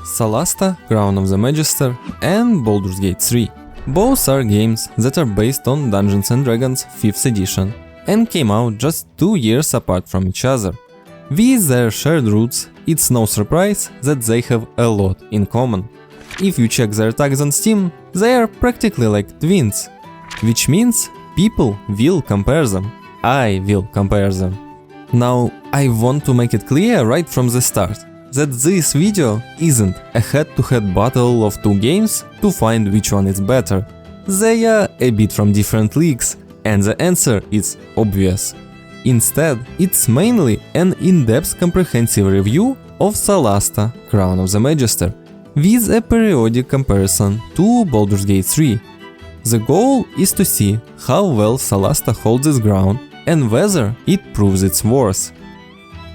Solasta, Crown of the Magister, and Baldur's Gate 3. Both are games that are based on Dungeons & Dragons 5th edition and came out just 2 years apart from each other. With their shared roots, it's no surprise that they have a lot in common. If you check their tags on Steam, they are practically like twins, which means people will compare them. I will compare them. Now, I want to make it clear right from the start that this video isn't a head-to-head battle of two games to find which one is better. They are a bit from different leagues, and the answer is obvious. Instead, it's mainly an in-depth comprehensive review of Solasta, Crown of the Magister, with a periodic comparison to Baldur's Gate 3. The goal is to see how well Solasta holds its ground and whether it proves its worth.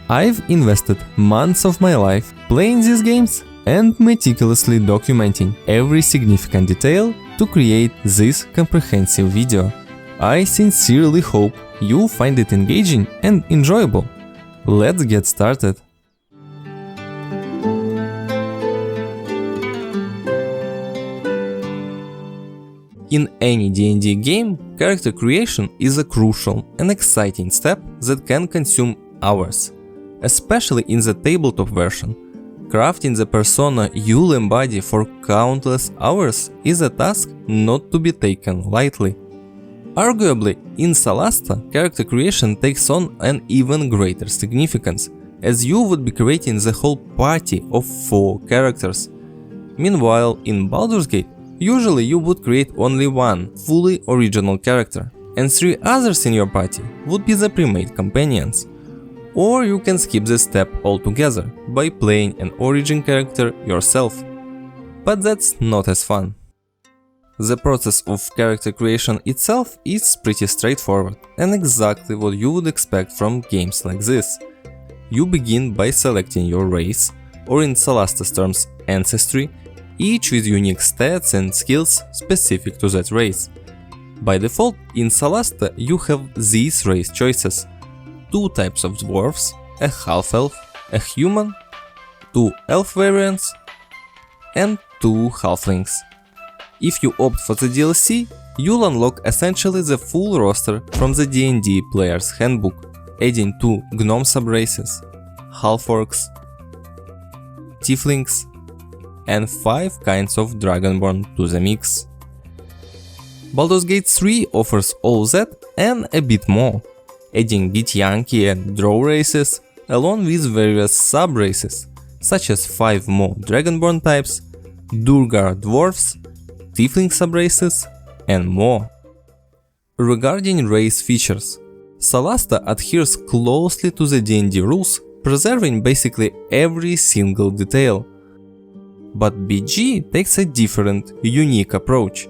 I've invested months of my life playing these games and meticulously documenting every significant detail to create this comprehensive video. I sincerely hope you find it engaging and enjoyable. Let's get started. In any D&D game, character creation is a crucial and exciting step that can consume hours. Especially in the tabletop version, crafting the persona you'll embody for countless hours is a task not to be taken lightly. Arguably, in Solasta, character creation takes on an even greater significance, as you would be creating the whole party of 4 characters. Meanwhile, in Baldur's Gate, usually you would create only one fully original character, and 3 others in your party would be the pre-made companions. Or you can skip this step altogether by playing an origin character yourself. But that's not as fun. The process of character creation itself is pretty straightforward and exactly what you would expect from games like this. You begin by selecting your race, or in Solasta's terms, ancestry, each with unique stats and skills specific to that race. By default, in Solasta you have these race choices: 2 types of dwarves, a half-elf, a human, 2 elf variants, and 2 halflings. If you opt for the DLC, you'll unlock essentially the full roster from the D&D Player's Handbook, adding 2 gnome subraces, half-orcs, tieflings, and 5 kinds of dragonborn to the mix. Baldur's Gate 3 offers all that and a bit more, adding Githyanki and Drow races, along with various sub-races, such as 5 more dragonborn types, Durgar dwarves, tiefling sub-races, and more. Regarding race features, Solasta adheres closely to the D&D rules, preserving basically every single detail. But BG takes a different, unique approach.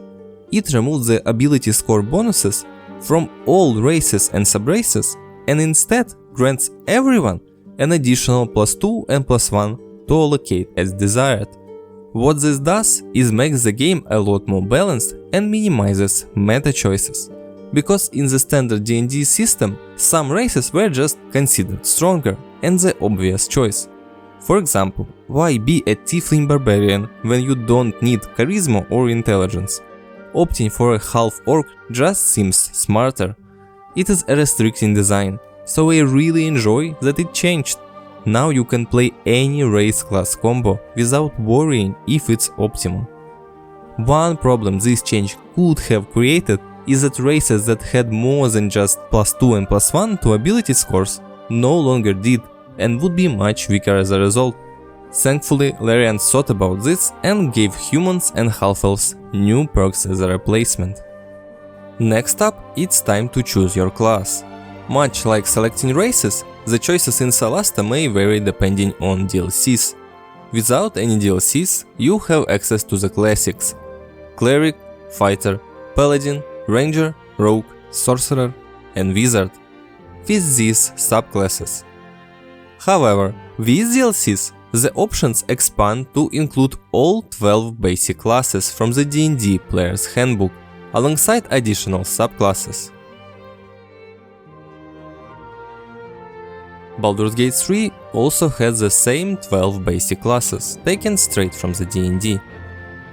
It removes the ability score bonuses from all races and subraces and instead grants everyone an additional +2 and +1 to allocate as desired. What this does is makes the game a lot more balanced and minimizes meta choices, because in the standard D&D system some races were just considered stronger and the obvious choice. For example, why be a tiefling barbarian when you don't need charisma or intelligence? Opting for a half-orc just seems smarter. It is a restricting design, so I really enjoy that it changed. Now you can play any race class combo without worrying if it's optimal. One problem this change could have created is that races that had more than just +2 and +1 to ability scores no longer did and would be much weaker as a result. Thankfully, Larian thought about this and gave humans and half-elves new perks as a replacement. Next up, it's time to choose your class. Much like selecting races, the choices in Solasta may vary depending on DLCs. Without any DLCs, you have access to the classics: Cleric, Fighter, Paladin, Ranger, Rogue, Sorcerer, and Wizard, with these subclasses. However, with DLCs, the options expand to include all 12 basic classes from the D&D Player's Handbook, alongside additional subclasses. Baldur's Gate 3 also has the same 12 basic classes, taken straight from the D&D.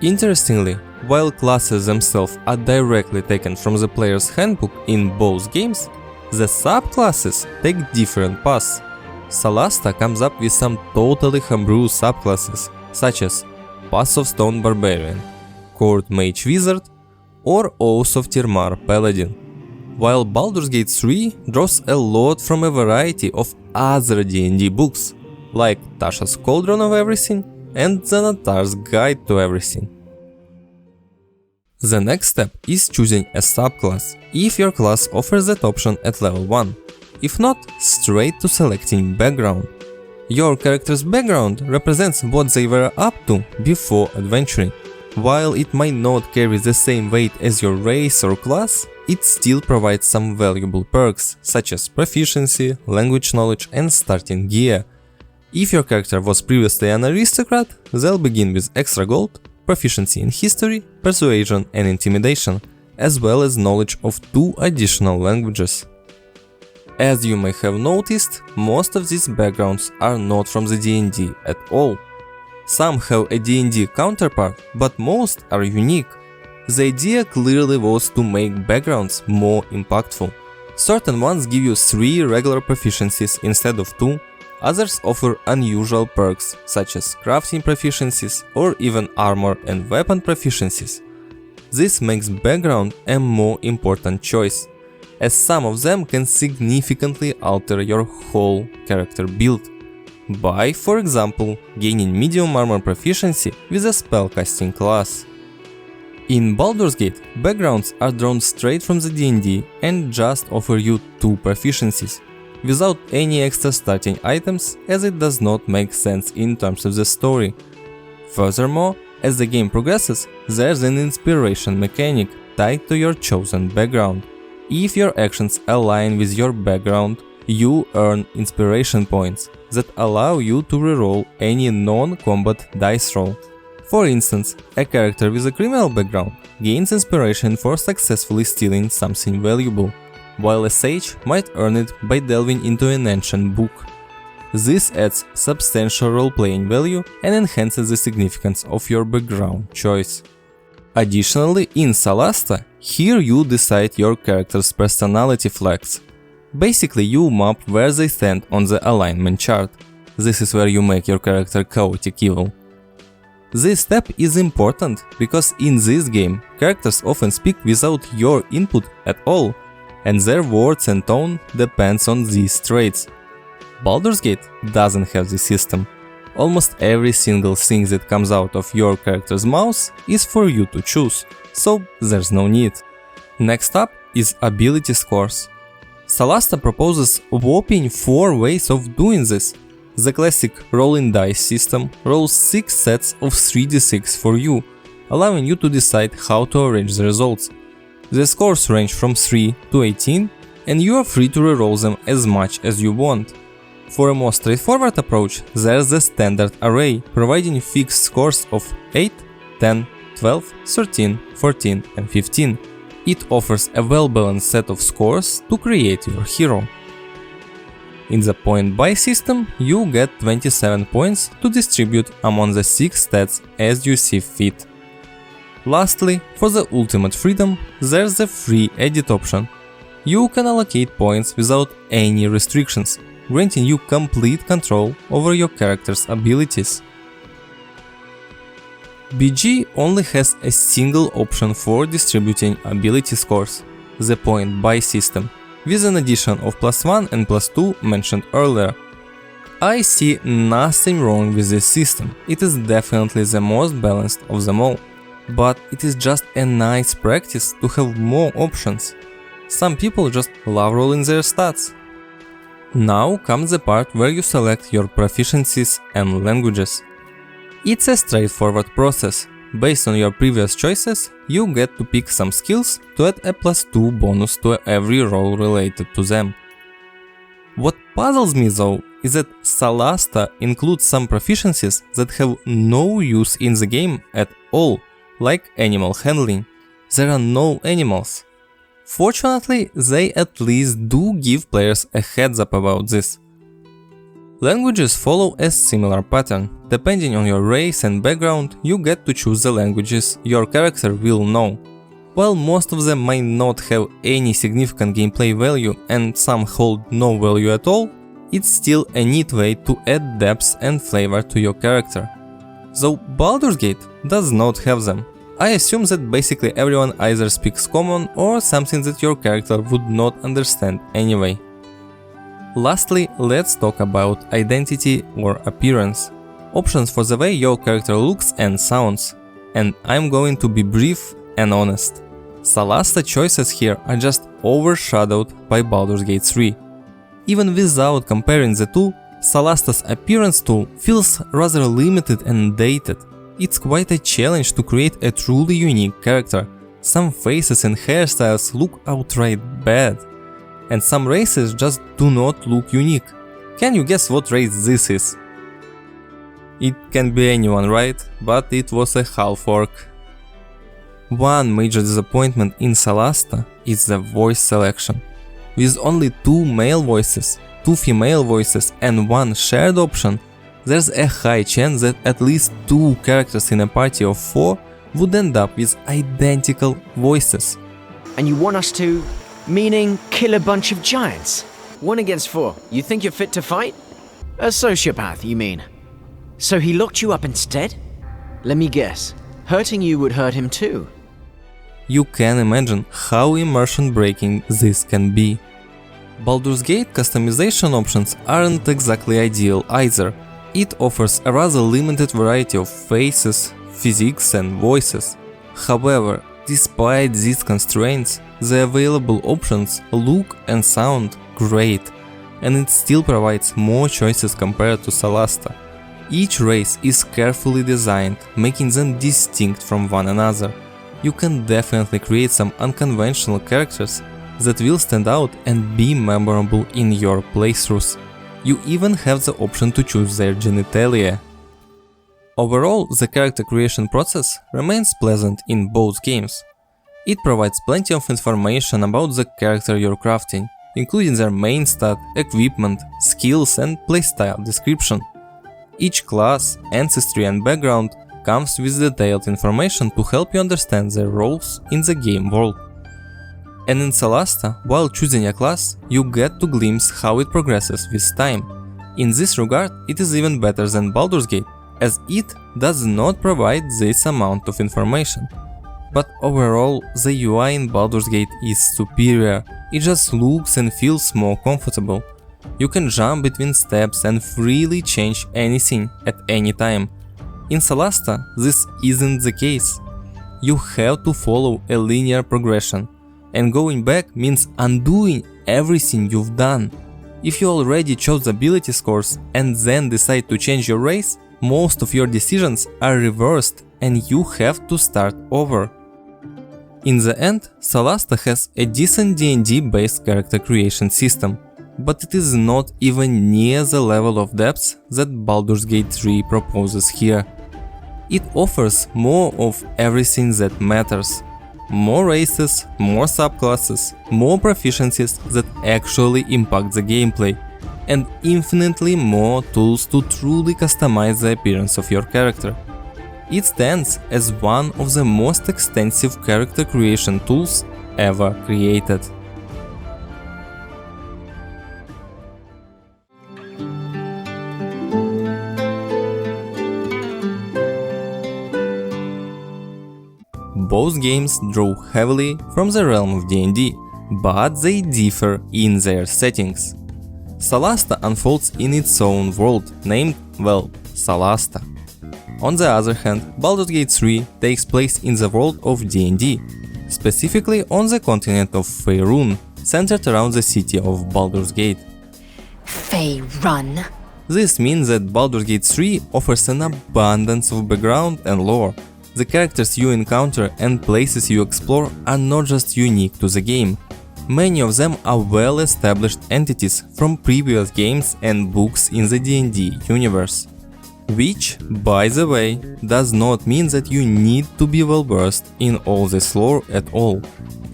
Interestingly, while classes themselves are directly taken from the player's handbook in both games, the subclasses take different paths. Solasta comes up with some totally homebrew subclasses, such as Pass of Stone Barbarian, Court Mage Wizard, or Oath of Tirmar Paladin, while Baldur's Gate 3 draws a lot from a variety of other D&D books, like Tasha's Cauldron of Everything and Xanatar's Guide to Everything. The next step is choosing a subclass, if your class offers that option at level 1. If not, straight to selecting background. Your character's background represents what they were up to before adventuring. While it might not carry the same weight as your race or class, it still provides some valuable perks, such as proficiency, language knowledge and starting gear. If your character was previously an aristocrat, they'll begin with extra gold, proficiency in history, persuasion and intimidation, as well as knowledge of 2 additional languages. As you may have noticed, most of these backgrounds are not from the D&D at all. Some have a D&D counterpart, but most are unique. The idea clearly was to make backgrounds more impactful. Certain ones give you 3 regular proficiencies instead of 2, others offer unusual perks such as crafting proficiencies or even armor and weapon proficiencies. This makes background a more important choice, as some of them can significantly alter your whole character build, by, for example, gaining medium armor proficiency with a spellcasting class. In Baldur's Gate, backgrounds are drawn straight from the D&D and just offer you 2 proficiencies, without any extra starting items, as it does not make sense in terms of the story. Furthermore, as the game progresses, there's an inspiration mechanic tied to your chosen background. If your actions align with your background, you earn inspiration points that allow you to reroll any non-combat dice roll. For instance, a character with a criminal background gains inspiration for successfully stealing something valuable, while a sage might earn it by delving into an ancient book. This adds substantial role-playing value and enhances the significance of your background choice. Additionally, in Solasta, here you decide your character's personality flags. Basically, you map where they stand on the alignment chart. This is where you make your character chaotic evil. This step is important because in this game, characters often speak without your input at all, and their words and tone depends on these traits. Baldur's Gate doesn't have this system. Almost every single thing that comes out of your character's mouth is for you to choose, so there's no need. Next up is ability scores. Solasta proposes a whopping 4 ways of doing this. The classic rolling dice system rolls 6 sets of 3d6 for you, allowing you to decide how to arrange the results. The scores range from 3 to 18, and you are free to reroll them as much as you want. For a more straightforward approach, there's the standard array, providing fixed scores of 8, 10, 12, 13, 14 and 15. It offers a well-balanced set of scores to create your hero. In the point buy system, you get 27 points to distribute among the 6 stats as you see fit. Lastly, for the ultimate freedom, there's the free edit option. You can allocate points without any restrictions, granting you complete control over your character's abilities. BG only has a single option for distributing ability scores, the point buy system, with an addition of +1 and +2 mentioned earlier. I see nothing wrong with this system, it is definitely the most balanced of them all. But it is just a nice practice to have more options. Some people just love rolling their stats. Now comes the part where you select your proficiencies and languages. It's a straightforward process. Based on your previous choices, you get to pick some skills to add a +2 bonus to every roll related to them. What puzzles me though is that Solasta includes some proficiencies that have no use in the game at all, like animal handling. There are no animals. Fortunately, they at least do give players a heads up about this. Languages follow a similar pattern. Depending on your race and background, you get to choose the languages your character will know. While most of them might not have any significant gameplay value and some hold no value at all, it's still a neat way to add depth and flavor to your character. Though Baldur's Gate does not have them. I assume that basically everyone either speaks common or something that your character would not understand anyway. Lastly, let's talk about identity or appearance. Options for the way your character looks and sounds. And I'm going to be brief and honest. Solasta choices here are just overshadowed by Baldur's Gate 3. Even without comparing the two, Solasta's appearance tool feels rather limited and dated. It's quite a challenge to create a truly unique character. Some faces and hairstyles look outright bad. And some races just do not look unique. Can you guess what race this is? It can be anyone, right? But it was a half-orc. One major disappointment in Solasta is the voice selection. With only 2 male voices, 2 female voices and 1 shared option, there's a high chance that at least 2 characters in a party of 4 would end up with identical voices. And you want us to, meaning kill a bunch of giants? 1 against 4, you think you're fit to fight? A sociopath, you mean? So he locked you up instead? Let me guess, hurting you would hurt him too. You can imagine how immersion breaking this can be. Baldur's Gate customization options aren't exactly ideal either. It offers a rather limited variety of faces, physiques and voices. However, despite these constraints, the available options look and sound great, and it still provides more choices compared to Solasta. Each race is carefully designed, making them distinct from one another. You can definitely create some unconventional characters that will stand out and be memorable in your playthroughs. You even have the option to choose their genitalia. Overall, the character creation process remains pleasant in both games. It provides plenty of information about the character you're crafting, including their main stat, equipment, skills and playstyle description. Each class, ancestry and background comes with detailed information to help you understand their roles in the game world. And in Solasta, while choosing a class, you get to glimpse how it progresses with time. In this regard, it is even better than Baldur's Gate, as it does not provide this amount of information. But overall, the UI in Baldur's Gate is superior, it just looks and feels more comfortable. You can jump between steps and freely change anything at any time. In Solasta, this isn't the case. You have to follow a linear progression, and going back means undoing everything you've done. If you already chose ability scores and then decide to change your race, most of your decisions are reversed and you have to start over. In the end, Solasta has a decent D&D based character creation system, but it is not even near the level of depth that Baldur's Gate 3 proposes here. It offers more of everything that matters. More races, more subclasses, more proficiencies that actually impact the gameplay, and infinitely more tools to truly customize the appearance of your character. It stands as one of the most extensive character creation tools ever created. Both games draw heavily from the realm of D&D, but they differ in their settings. Solasta unfolds in its own world, named, well, Solasta. On the other hand, Baldur's Gate 3 takes place in the world of D&D, specifically on the continent of Faerun, centered around the city of Baldur's Gate. Faerun. This means that Baldur's Gate 3 offers an abundance of background and lore. The characters you encounter and places you explore are not just unique to the game. Many of them are well-established entities from previous games and books in the D&D universe. Which, by the way, does not mean that you need to be well-versed in all this lore at all.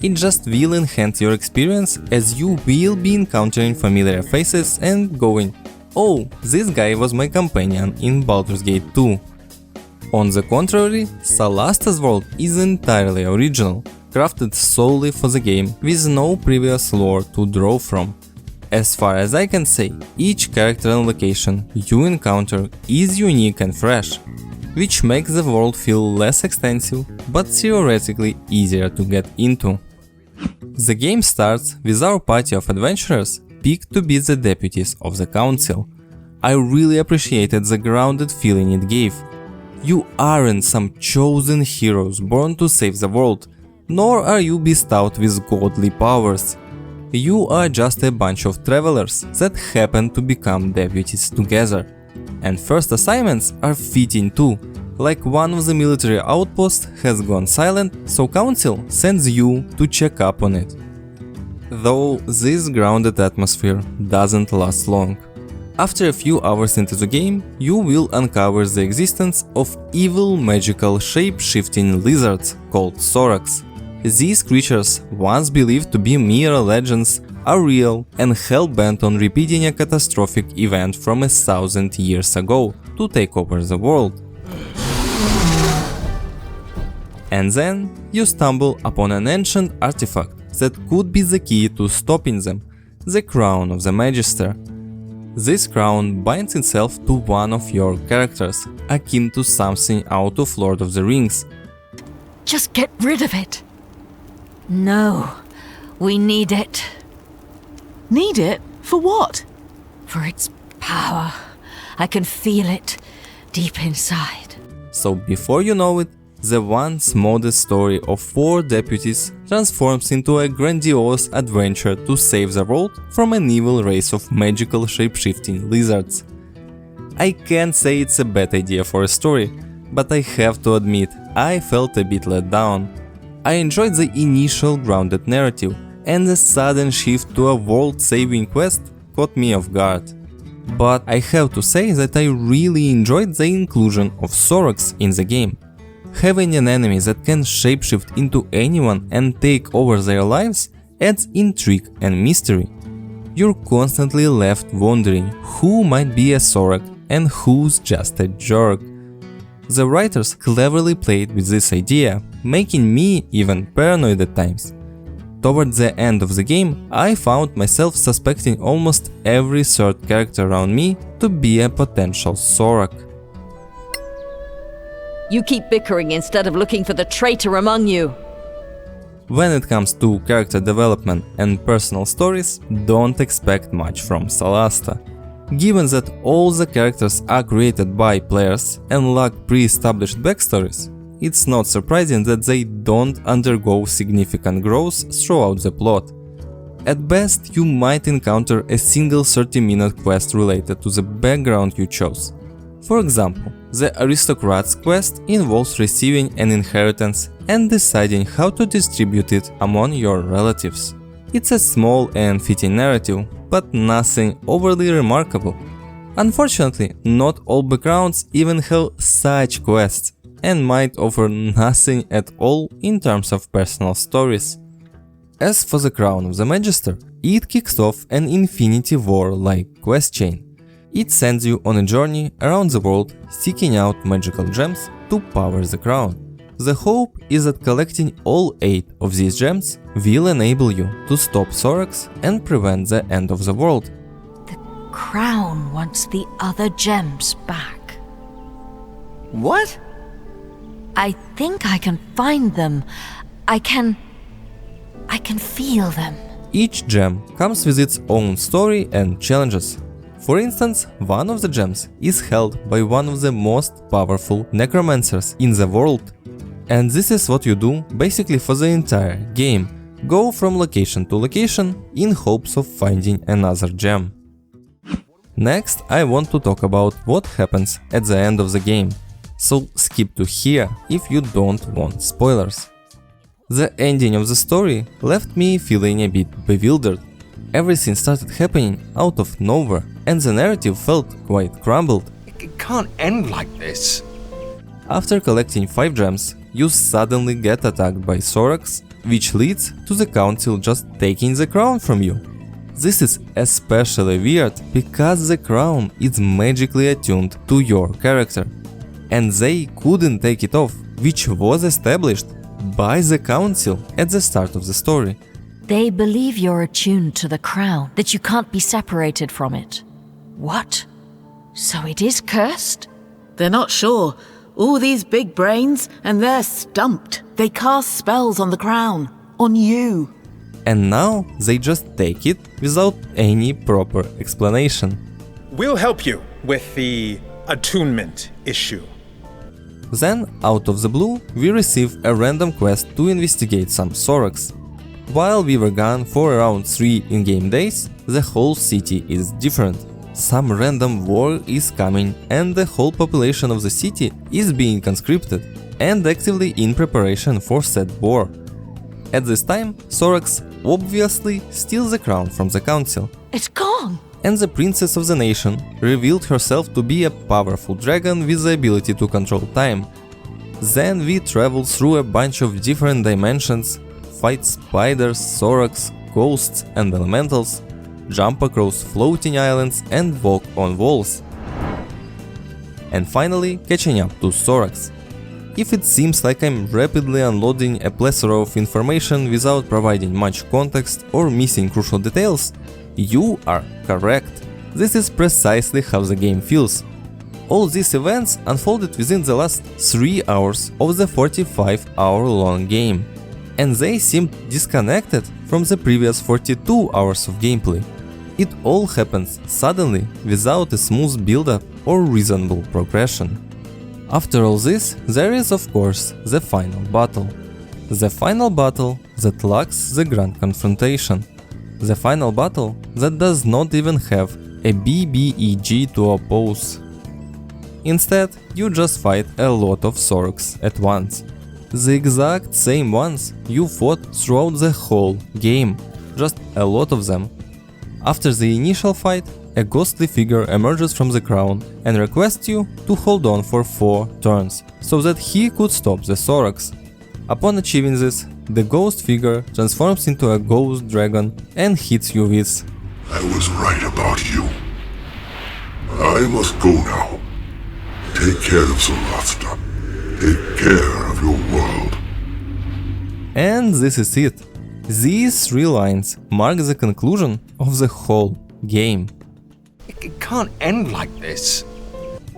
It just will enhance your experience as you will be encountering familiar faces and going, oh, this guy was my companion in Baldur's Gate 2. On the contrary, Solasta's world is entirely original, crafted solely for the game with no previous lore to draw from. As far as I can say, each character and location you encounter is unique and fresh, which makes the world feel less extensive but theoretically easier to get into. The game starts with our party of adventurers picked to be the deputies of the council. I really appreciated the grounded feeling it gave. You aren't some chosen heroes born to save the world, nor are you bestowed with godly powers. You are just a bunch of travelers that happen to become deputies together. And first assignments are fitting too, like one of the military outposts has gone silent, so council sends you to check up on it. Though this grounded atmosphere doesn't last long. After a few hours into the game, you will uncover the existence of evil magical shape-shifting lizards called Sorax. These creatures, once believed to be mere legends, are real and hell-bent on repeating a catastrophic event from 1,000 years ago to take over the world. And then you stumble upon an ancient artifact that could be the key to stopping them, the Crown of the Magister. This crown binds itself to one of your characters, akin to something out of Lord of the Rings. Just get rid of it. No, we need it. Need it? For what? For its power. I can feel it deep inside. So before you know it, the once modest story of 4 deputies transforms into a grandiose adventure to save the world from an evil race of magical shape-shifting lizards. I can't say it's a bad idea for a story, but I have to admit I felt a bit let down. I enjoyed the initial grounded narrative, and the sudden shift to a world-saving quest caught me off guard. But I have to say that I really enjoyed the inclusion of Sorax in the game. Having an enemy that can shapeshift into anyone and take over their lives adds intrigue and mystery. You're constantly left wondering who might be a Sorax and who's just a jerk. The writers cleverly played with this idea, making me even paranoid at times. Towards the end of the game, I found myself suspecting almost every third character around me to be a potential Sorax. You keep bickering instead of looking for the traitor among you. When it comes to character development and personal stories, don't expect much from Solasta. Given that all the characters are created by players and lack pre-established backstories, it's not surprising that they don't undergo significant growth throughout the plot. At best, you might encounter a single 30-minute quest related to the background you chose. For example, the Aristocrats quest involves receiving an inheritance and deciding how to distribute it among your relatives. It's a small and fitting narrative, but nothing overly remarkable. Unfortunately, not all backgrounds even have such quests, and might offer nothing at all in terms of personal stories. As for the Crown of the Magister, it kicks off an Infinity War-like quest chain. It sends you on a journey around the world seeking out magical gems to power the crown. The hope is that collecting all 8 of these gems will enable you to stop Sorax and prevent the end of the world. The crown wants the other gems back. What? I think I can find them. I can feel them. Each gem comes with its own story and challenges. For instance, one of the gems is held by one of the most powerful necromancers in the world. And this is what you do basically for the entire game. Go from location to location in hopes of finding another gem. Next, I want to talk about what happens at the end of the game. So skip to here if you don't want spoilers. The ending of the story left me feeling a bit bewildered. Everything started happening out of nowhere, and the narrative felt quite crumbled. It can't end like this. After collecting 5 gems, you suddenly get attacked by Sorax, which leads to the council just taking the crown from you. This is especially weird because the crown is magically attuned to your character, and they couldn't take it off, which was established by the council at the start of the story. They believe you're attuned to the crown, that you can't be separated from it. What? So it is cursed? They're not sure. All these big brains, and they're stumped. They cast spells on the crown. On you. And now they just take it without any proper explanation. We'll help you with the attunement issue. Then, out of the blue, we receive a random quest to investigate some Sorax. While we were gone for around 3 in-game days, the whole city is different. Some random war is coming and the whole population of the city is being conscripted and actively in preparation for said war. At this time, Sorax obviously steals the crown from the council. It's gone! And the princess of the nation revealed herself to be a powerful dragon with the ability to control time. Then we travel through a bunch of different dimensions, fight spiders, Sorax, ghosts and elementals, jump across floating islands and walk on walls. And finally catching up to Sorax. If it seems like I'm rapidly unloading a plethora of information without providing much context or missing crucial details, you are correct. This is precisely how the game feels. All these events unfolded within the last 3 hours of the 45-hour-long game, and they seemed disconnected from the previous 42 hours of gameplay. It all happens suddenly without a smooth build-up or reasonable progression. After all this, there is of course the final battle. The final battle that lacks the grand confrontation. The final battle that does not even have a BBEG to oppose. Instead, you just fight a lot of Sorax at once. The exact same ones you fought throughout the whole game, just a lot of them. After the initial fight, a ghostly figure emerges from the crown and requests you to hold on for 4 turns, so that he could stop the Sorax. Upon achieving this, the ghost figure transforms into a ghost dragon and hits you with I was right about you. I must go now. Take care of Solasta. Take care of your world. And this is it. These 3 lines mark the conclusion of the whole game. It can't end like this.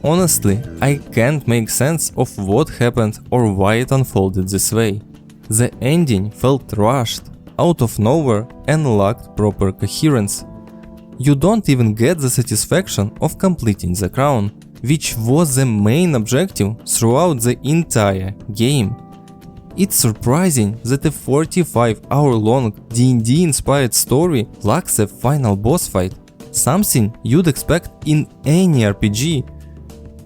Honestly, I can't make sense of what happened or why it unfolded this way. The ending felt rushed, out of nowhere and lacked proper coherence. You don't even get the satisfaction of completing the crown, which was the main objective throughout the entire game. It's surprising that a 45-hour-long D&D inspired story lacks a final boss fight, something you'd expect in any RPG.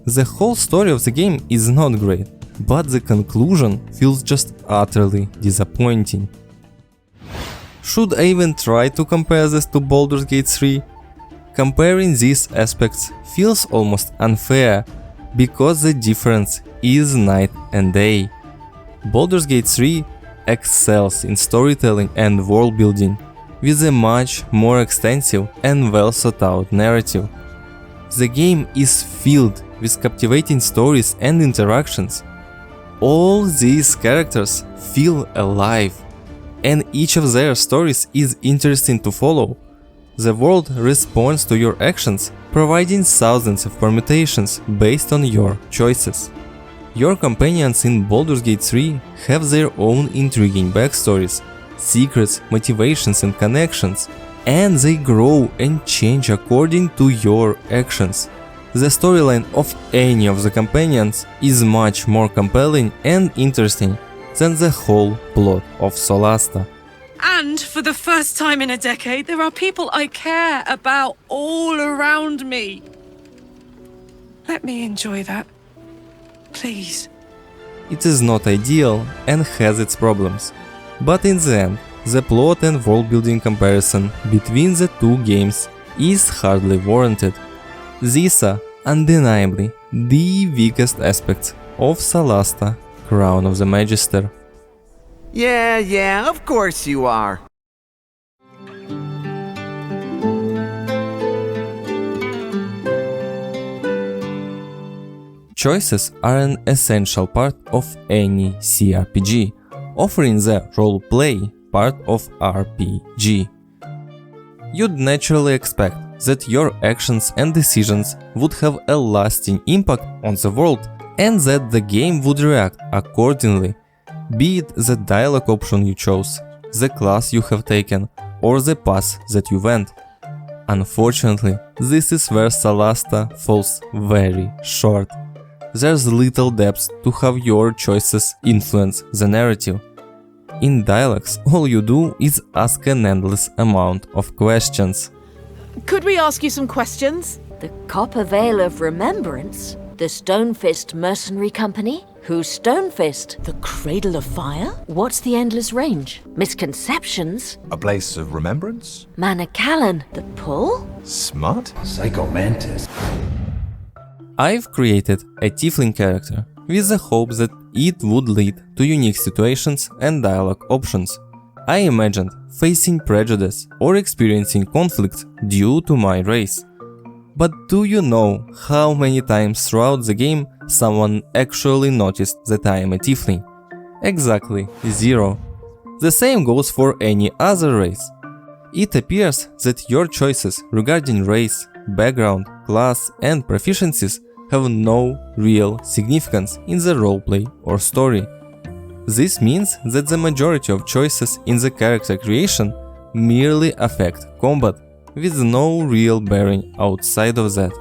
The whole story of the game is not great, but the conclusion feels just utterly disappointing. Should I even try to compare this to Baldur's Gate 3? Comparing these aspects feels almost unfair, because the difference is night and day. Baldur's Gate 3 excels in storytelling and world building, with a much more extensive and well thought out narrative. The game is filled with captivating stories and interactions. All these characters feel alive, and each of their stories is interesting to follow. The world responds to your actions, providing thousands of permutations based on your choices. Your companions in Baldur's Gate 3 have their own intriguing backstories, secrets, motivations and connections, and they grow and change according to your actions. The storyline of any of the companions is much more compelling and interesting than the whole plot of Solasta. And for the first time in a decade, there are people I care about all around me. Let me enjoy that. Please. It is not ideal and has its problems, but in the end, the plot and world-building comparison between the 2 games is hardly warranted. These are undeniably the weakest aspects of Solasta: Crown of the Magister. Yeah, of course you are. Choices are an essential part of any CRPG, offering the role-play part of RPG. You'd naturally expect that your actions and decisions would have a lasting impact on the world and that the game would react accordingly, be it the dialogue option you chose, the class you have taken, or the path that you went. Unfortunately, this is where Solasta falls very short. There's little depth to how your choices influence the narrative. In dialogues, all you do is ask an endless amount of questions. Could we ask you some questions? The Copper Veil of Remembrance? The Stonefist Mercenary Company? Who's Stonefist? The Cradle of Fire? What's the Endless Range? Misconceptions? A place of remembrance? Manacalon? The Pull? Smut? I've created a Tiefling character with the hope that it would lead to unique situations and dialogue options. I imagined facing prejudice or experiencing conflict due to my race. But do you know how many times throughout the game someone actually noticed that I am a Tiefling? Exactly 0. The same goes for any other race. It appears that your choices regarding race, background, class and proficiencies have no real significance in the roleplay or story. This means that the majority of choices in the character creation merely affect combat, with no real bearing outside of that.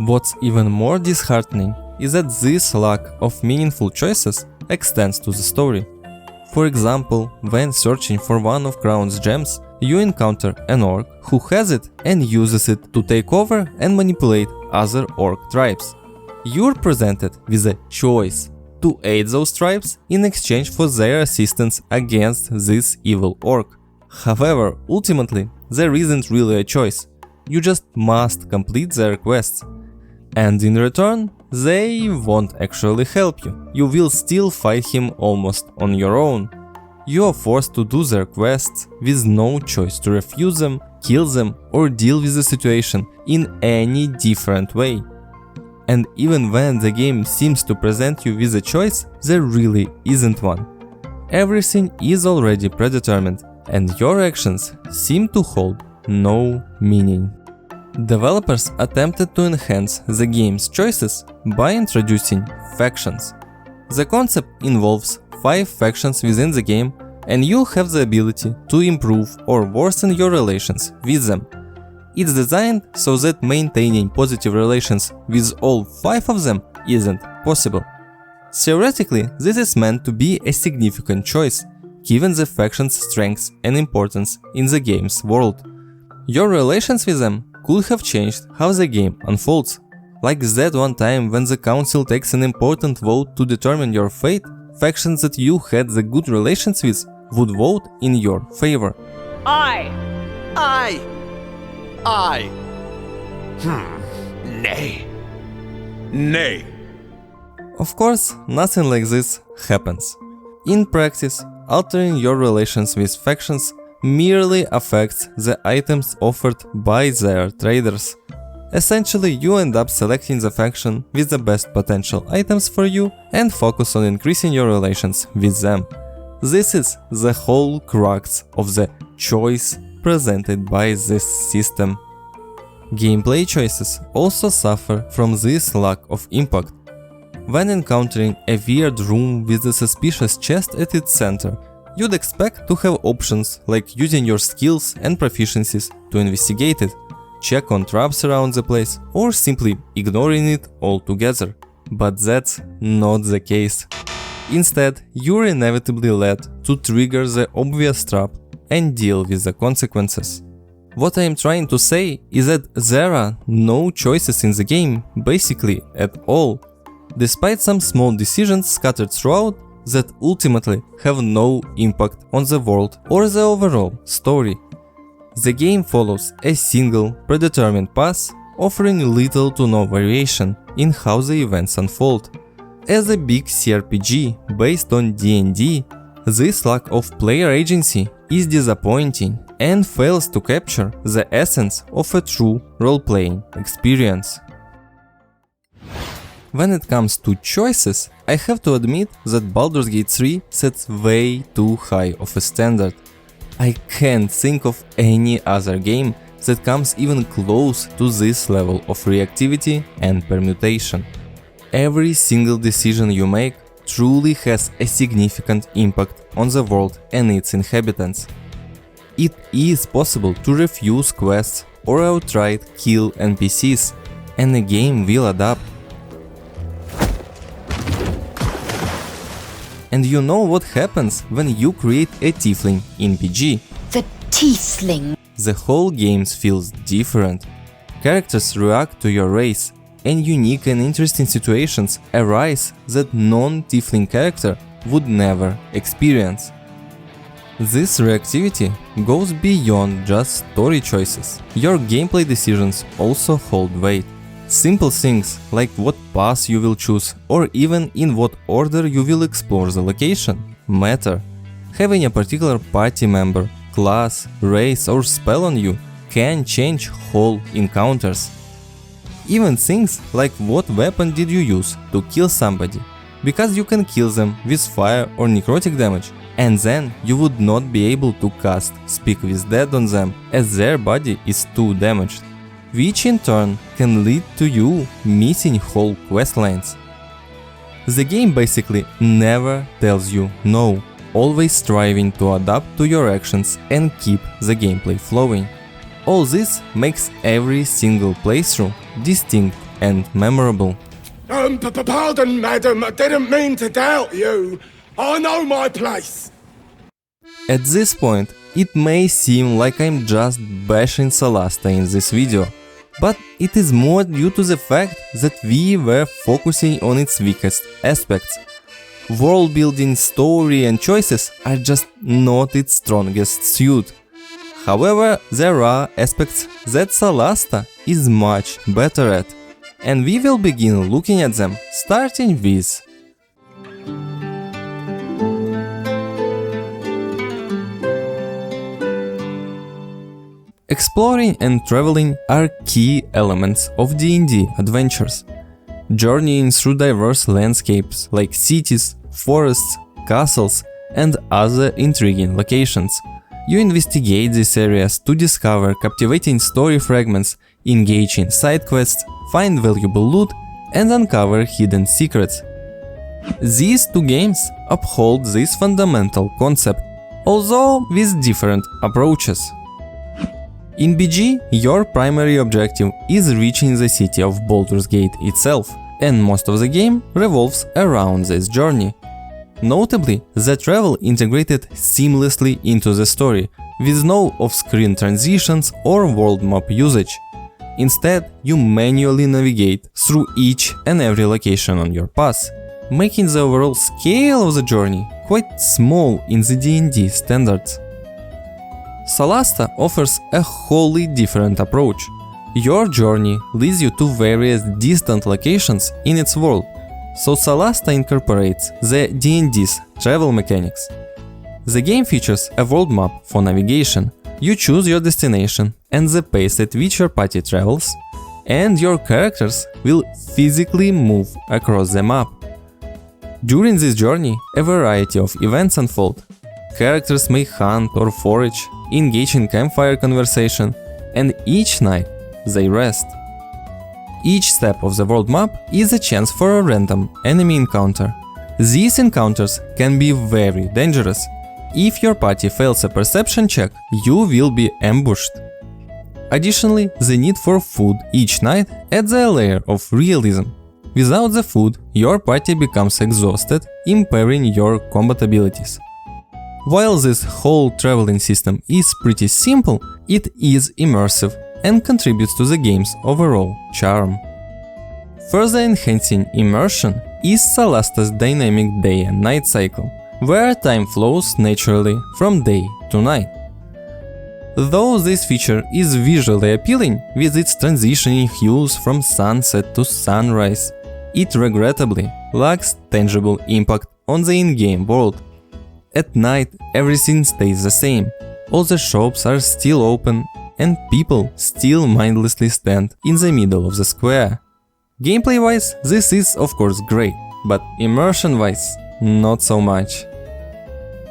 What's even more disheartening is that this lack of meaningful choices extends to the story. For example, when searching for one of Crown's gems, you encounter an orc who has it and uses it to take over and manipulate other orc tribes. You're presented with a choice to aid those tribes in exchange for their assistance against this evil orc. However, ultimately, there isn't really a choice. You just must complete their quests. And in return, they won't actually help you. You will still fight him almost on your own. You are forced to do their quests with no choice to refuse them, kill them, or deal with the situation in any different way. And even when the game seems to present you with a choice, there really isn't one. Everything is already predetermined, and your actions seem to hold no meaning. Developers attempted to enhance the game's choices by introducing factions. The concept involves 5 factions within the game, and you have the ability to improve or worsen your relations with them. It's designed so that maintaining positive relations with all 5 of them isn't possible. Theoretically, this is meant to be a significant choice, given the faction's strengths and importance in the game's world. Your relations with them could have changed how the game unfolds. Like that one time when the council takes an important vote to determine your fate, factions that you had the good relations with would vote in your favor. I. Nay. Nay. Of course, nothing like this happens. In practice, altering your relations with factions merely affects the items offered by their traders. Essentially, you end up selecting the faction with the best potential items for you and focus on increasing your relations with them. This is the whole crux of the choice presented by this system. Gameplay choices also suffer from this lack of impact. When encountering a weird room with a suspicious chest at its center, you'd expect to have options like using your skills and proficiencies to investigate it, check on traps around the place, or simply ignoring it altogether. But that's not the case. Instead, you're inevitably led to trigger the obvious trap and deal with the consequences. What I am trying to say is that there are no choices in the game, basically at all, despite some small decisions scattered throughout that ultimately have no impact on the world or the overall story. The game follows a single, predetermined path, offering little to no variation in how the events unfold. As a big CRPG based on D&D, this lack of player agency is disappointing and fails to capture the essence of a true role-playing experience. When it comes to choices, I have to admit that Baldur's Gate 3 sets way too high of a standard. I can't think of any other game that comes even close to this level of reactivity and permutation. Every single decision you make truly has a significant impact on the world and its inhabitants. It is possible to refuse quests or outright kill NPCs, and the game will adapt. And you know what happens when you create a tiefling in PG? The tiefling. The whole game feels different. Characters react to your race, and unique and interesting situations arise that non-tiefling character would never experience. This reactivity goes beyond just story choices. Your gameplay decisions also hold weight. Simple things like what path you will choose or even in what order you will explore the location matter. Having a particular party member, class, race or spell on you can change whole encounters. Even things like what weapon did you use to kill somebody, because you can kill them with fire or necrotic damage, and then you would not be able to cast Speak with Dead on them as their body is too damaged, which in turn can lead to you missing whole questlines. The game basically never tells you no, always striving to adapt to your actions and keep the gameplay flowing. All this makes every single playthrough distinct and memorable. Pardon, madam, I didn't mean to doubt you. I know my place. At this point, it may seem like I'm just bashing Solasta in this video, but it is more due to the fact that we were focusing on its weakest aspects. World building, story and choices are just not its strongest suit. However, there are aspects that Solasta is much better at, and we will begin looking at them, starting with exploring and traveling are key elements of D&D adventures. Journeying through diverse landscapes like cities, forests, castles, and other intriguing locations. You investigate these areas to discover captivating story fragments, engage in side quests, find valuable loot, and uncover hidden secrets. These two games uphold this fundamental concept, although with different approaches. In BG, your primary objective is reaching the city of Baldur's Gate itself, and most of the game revolves around this journey. Notably, the travel integrated seamlessly into the story, with no off-screen transitions or world map usage. Instead, you manually navigate through each and every location on your path, making the overall scale of the journey quite small in the D&D standards. Solasta offers a wholly different approach. Your journey leads you to various distant locations in its world, so Solasta incorporates the D&D's travel mechanics. The game features a world map for navigation. You choose your destination and the pace at which your party travels, and your characters will physically move across the map. During this journey, a variety of events unfold. Characters may hunt or forage, engage in campfire conversation, and each night they rest. Each step of the world map is a chance for a random enemy encounter. These encounters can be very dangerous. If your party fails a perception check, you will be ambushed. Additionally, the need for food each night adds a layer of realism. Without the food, your party becomes exhausted, impairing your combat abilities. While this whole traveling system is pretty simple, it is immersive and contributes to the game's overall charm. Further enhancing immersion is Solasta's dynamic day and night cycle, where time flows naturally from day to night. Though this feature is visually appealing with its transitioning hues from sunset to sunrise, it regrettably lacks tangible impact on the in-game world. At night, everything stays the same. All the shops are still open and people still mindlessly stand in the middle of the square. Gameplay-wise, this is of course great, but immersion-wise, not so much.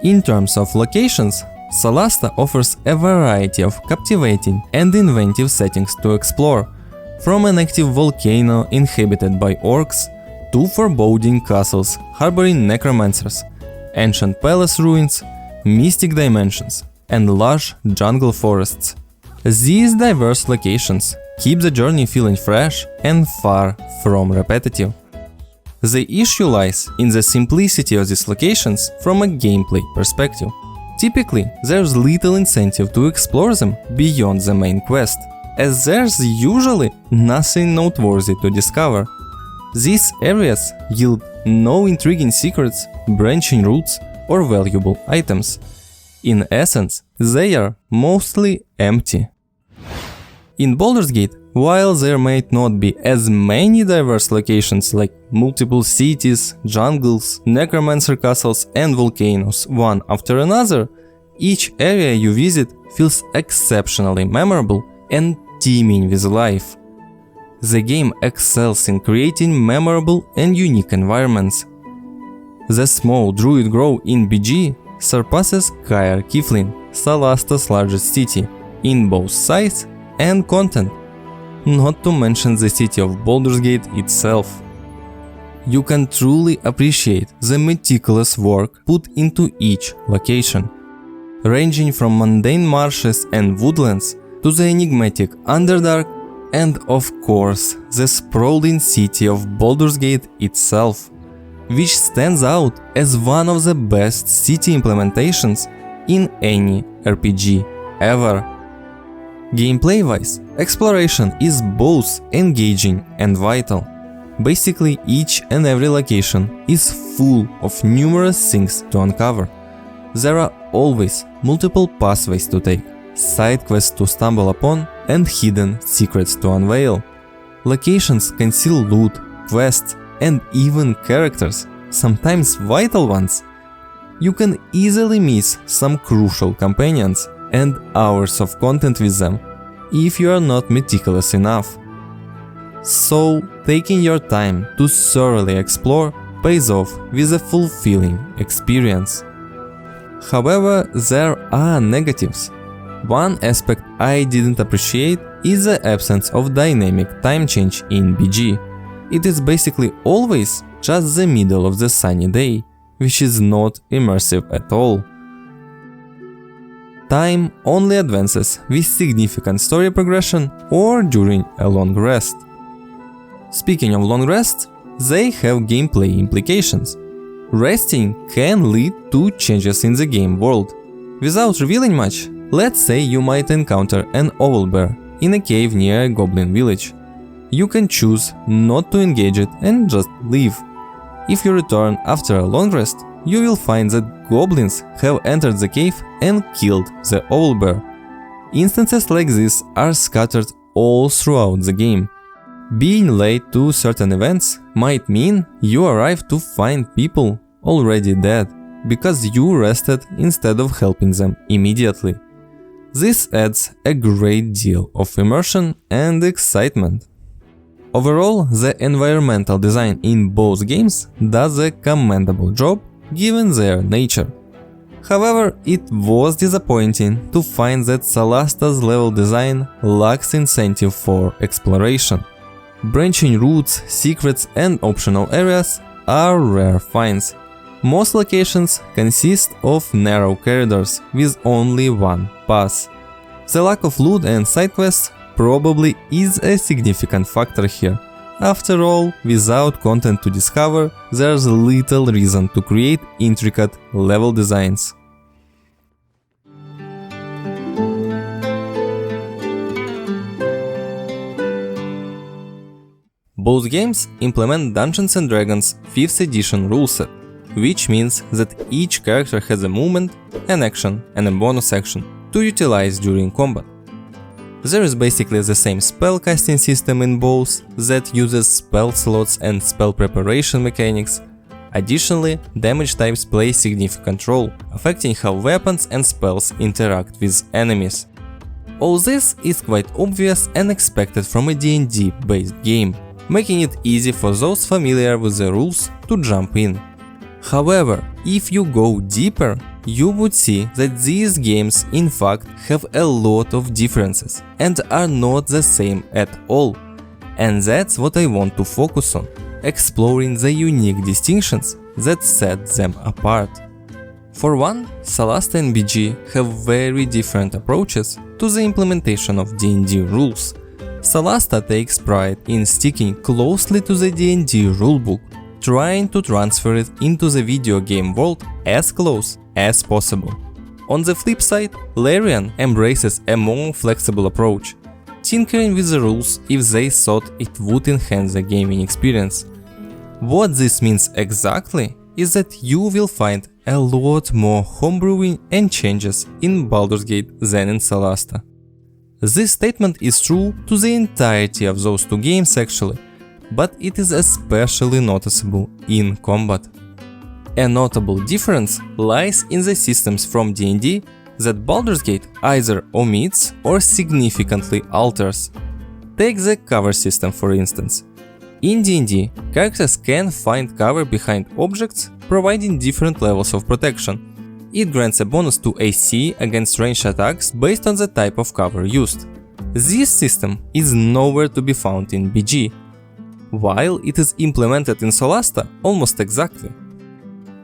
In terms of locations, Solasta offers a variety of captivating and inventive settings to explore, from an active volcano inhabited by orcs to foreboding castles harboring necromancers, ancient palace ruins, mystic dimensions, and lush jungle forests. These diverse locations keep the journey feeling fresh and far from repetitive. The issue lies in the simplicity of these locations from a gameplay perspective. Typically, there's little incentive to explore them beyond the main quest, as there's usually nothing noteworthy to discover. These areas yield no intriguing secrets, branching routes, or valuable items. In essence, they are mostly empty. In Baldur's Gate, while there might not be as many diverse locations like multiple cities, jungles, necromancer castles and volcanoes one after another, each area you visit feels exceptionally memorable and teeming with life. The game excels in creating memorable and unique environments. The small Druid Grove in BG surpasses Caer Kiflin, Solasta's largest city, in both size and content, not to mention the city of Baldur's Gate itself. You can truly appreciate the meticulous work put into each location, ranging from mundane marshes and woodlands to the enigmatic Underdark and of course the sprawling city of Baldur's Gate itself, which stands out as one of the best city implementations in any RPG ever. Gameplay-wise, exploration is both engaging and vital. Basically, each and every location is full of numerous things to uncover. There are always multiple pathways to take, side quests to stumble upon, and hidden secrets to unveil. Locations conceal loot, quests, and even characters, sometimes vital ones. You can easily miss some crucial companions and hours of content with them if you are not meticulous enough. So, taking your time to thoroughly explore pays off with a fulfilling experience. However, there are negatives. One aspect I didn't appreciate is the absence of dynamic time change in BG. It is basically always just the middle of the sunny day, which is not immersive at all. Time only advances with significant story progression or during a long rest. Speaking of long rests, they have gameplay implications. Resting can lead to changes in the game world. Without revealing much, let's say you might encounter an owlbear in a cave near a goblin village. You can choose not to engage it and just leave. If you return after a long rest, you will find that goblins have entered the cave and killed the owlbear. Instances like this are scattered all throughout the game. Being late to certain events might mean you arrive to find people already dead, because you rested instead of helping them immediately. This adds a great deal of immersion and excitement. Overall, the environmental design in both games does a commendable job given their nature. However, it was disappointing to find that Solasta's level design lacks incentive for exploration. Branching routes, secrets and optional areas are rare finds. Most locations consist of narrow corridors with only one path. The lack of loot and side quests probably is a significant factor here. After all, without content to discover, there's little reason to create intricate level designs. Both games implement Dungeons & Dragons 5th edition rule set, which means that each character has a movement, an action and a bonus action to utilize during combat. There is basically the same spell casting system in both that uses spell slots and spell preparation mechanics. Additionally, damage types play a significant role, affecting how weapons and spells interact with enemies. All this is quite obvious and expected from a D&D based game. making it easy for those familiar with the rules to jump in. However, if you go deeper, you would see that these games in fact have a lot of differences and are not the same at all. And that's what I want to focus on, exploring the unique distinctions that set them apart. For one, Solasta and BG have very different approaches to the implementation of D&D rules. Solasta takes pride in sticking closely to the D&D rulebook, trying to transfer it into the video game world as close as possible. On the flip side, Larian embraces a more flexible approach, tinkering with the rules if they thought it would enhance the gaming experience. What this means exactly is that you will find a lot more homebrewing and changes in Baldur's Gate than in Solasta. This statement is true to the entirety of those two games actually, but it is especially noticeable in combat. A notable difference lies in the systems from D&D that Baldur's Gate either omits or significantly alters. Take the cover system for instance. In D&D, characters can find cover behind objects, providing different levels of protection. It grants a bonus to AC against ranged attacks based on the type of cover used. This system is nowhere to be found in BG, while it is implemented in Solasta almost exactly.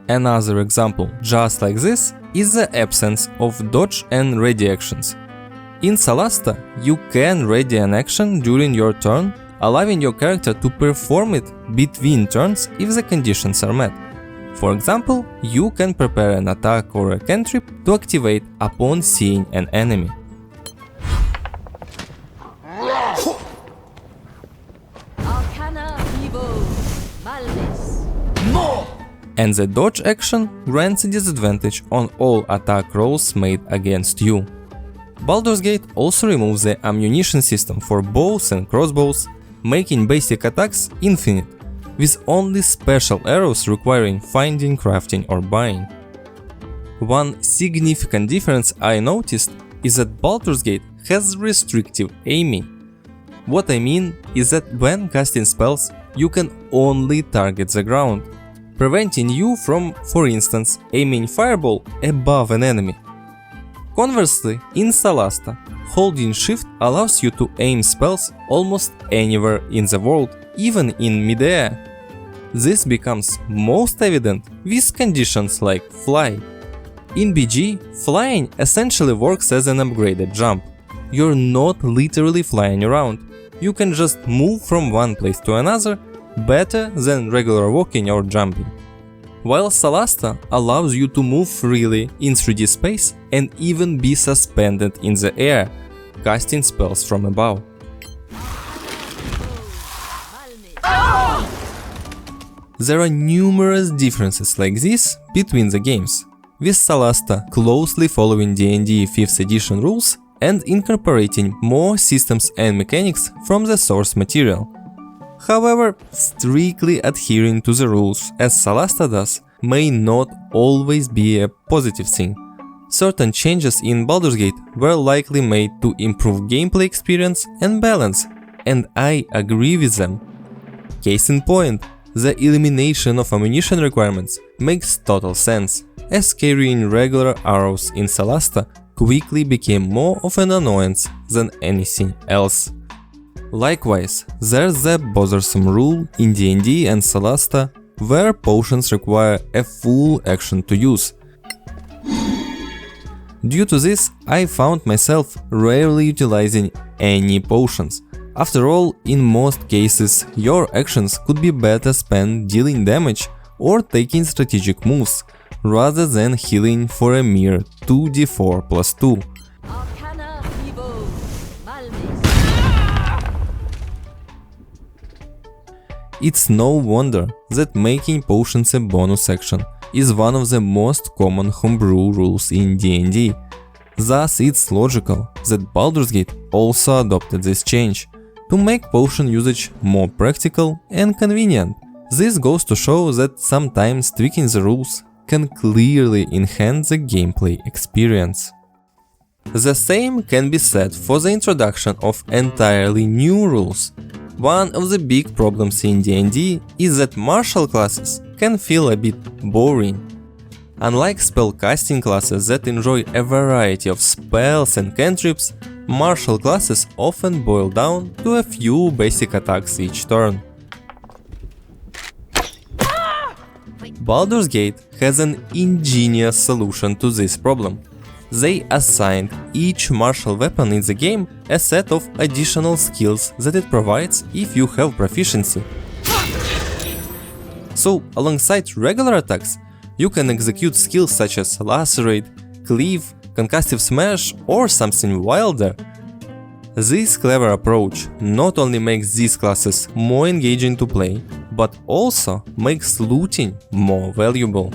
Another example just like this is the absence of dodge and ready actions. In Solasta, you can ready an action during your turn, allowing your character to perform it between turns if the conditions are met. For example, you can prepare an attack or a cantrip to activate upon seeing an enemy. And the dodge action grants a disadvantage on all attack rolls made against you. Baldur's Gate also removes the ammunition system for bows and crossbows, making basic attacks infinite, with only special arrows requiring finding, crafting or buying. One significant difference I noticed is that Baldur's Gate has restrictive aiming. What I mean is that when casting spells, you can only target the ground, preventing you from, for instance, aiming fireball above an enemy. Conversely, in Solasta, holding shift allows you to aim spells almost anywhere in the world, even in midair. This becomes most evident with conditions like fly. In BG, flying essentially works as an upgraded jump. You're not literally flying around, you can just move from one place to another better than regular walking or jumping. While Solasta allows you to move freely in 3D space and even be suspended in the air, casting spells from above. There are numerous differences like this between the games, with Solasta closely following D&D 5th edition rules and incorporating more systems and mechanics from the source material. However, strictly adhering to the rules as Solasta does may not always be a positive thing. Certain changes in Baldur's Gate were likely made to improve gameplay experience and balance, and I agree with them. Case in point, the elimination of ammunition requirements makes total sense, as carrying regular arrows in Solasta quickly became more of an annoyance than anything else. Likewise, there's the bothersome rule in D&D and Solasta where potions require a full action to use. Due to this, I found myself rarely utilizing any potions. After all, in most cases, your actions could be better spent dealing damage or taking strategic moves, rather than healing for a mere 2d4 plus 2. It's no wonder that making potions a bonus action is one of the most common homebrew rules in D&D. Thus, it's logical that Baldur's Gate also adopted this change to make potion usage more practical and convenient. This goes to show that sometimes tweaking the rules can clearly enhance the gameplay experience. The same can be said for the introduction of entirely new rules. One of the big problems in D&D is that martial classes can feel a bit boring. Unlike spellcasting classes that enjoy a variety of spells and cantrips, martial classes often boil down to a few basic attacks each turn. Baldur's Gate has an ingenious solution to this problem. They assigned each martial weapon in the game a set of additional skills that it provides if you have proficiency. So, alongside regular attacks, you can execute skills such as Lacerate, Cleave, Concussive Smash or something wilder. This clever approach not only makes these classes more engaging to play, but also makes looting more valuable.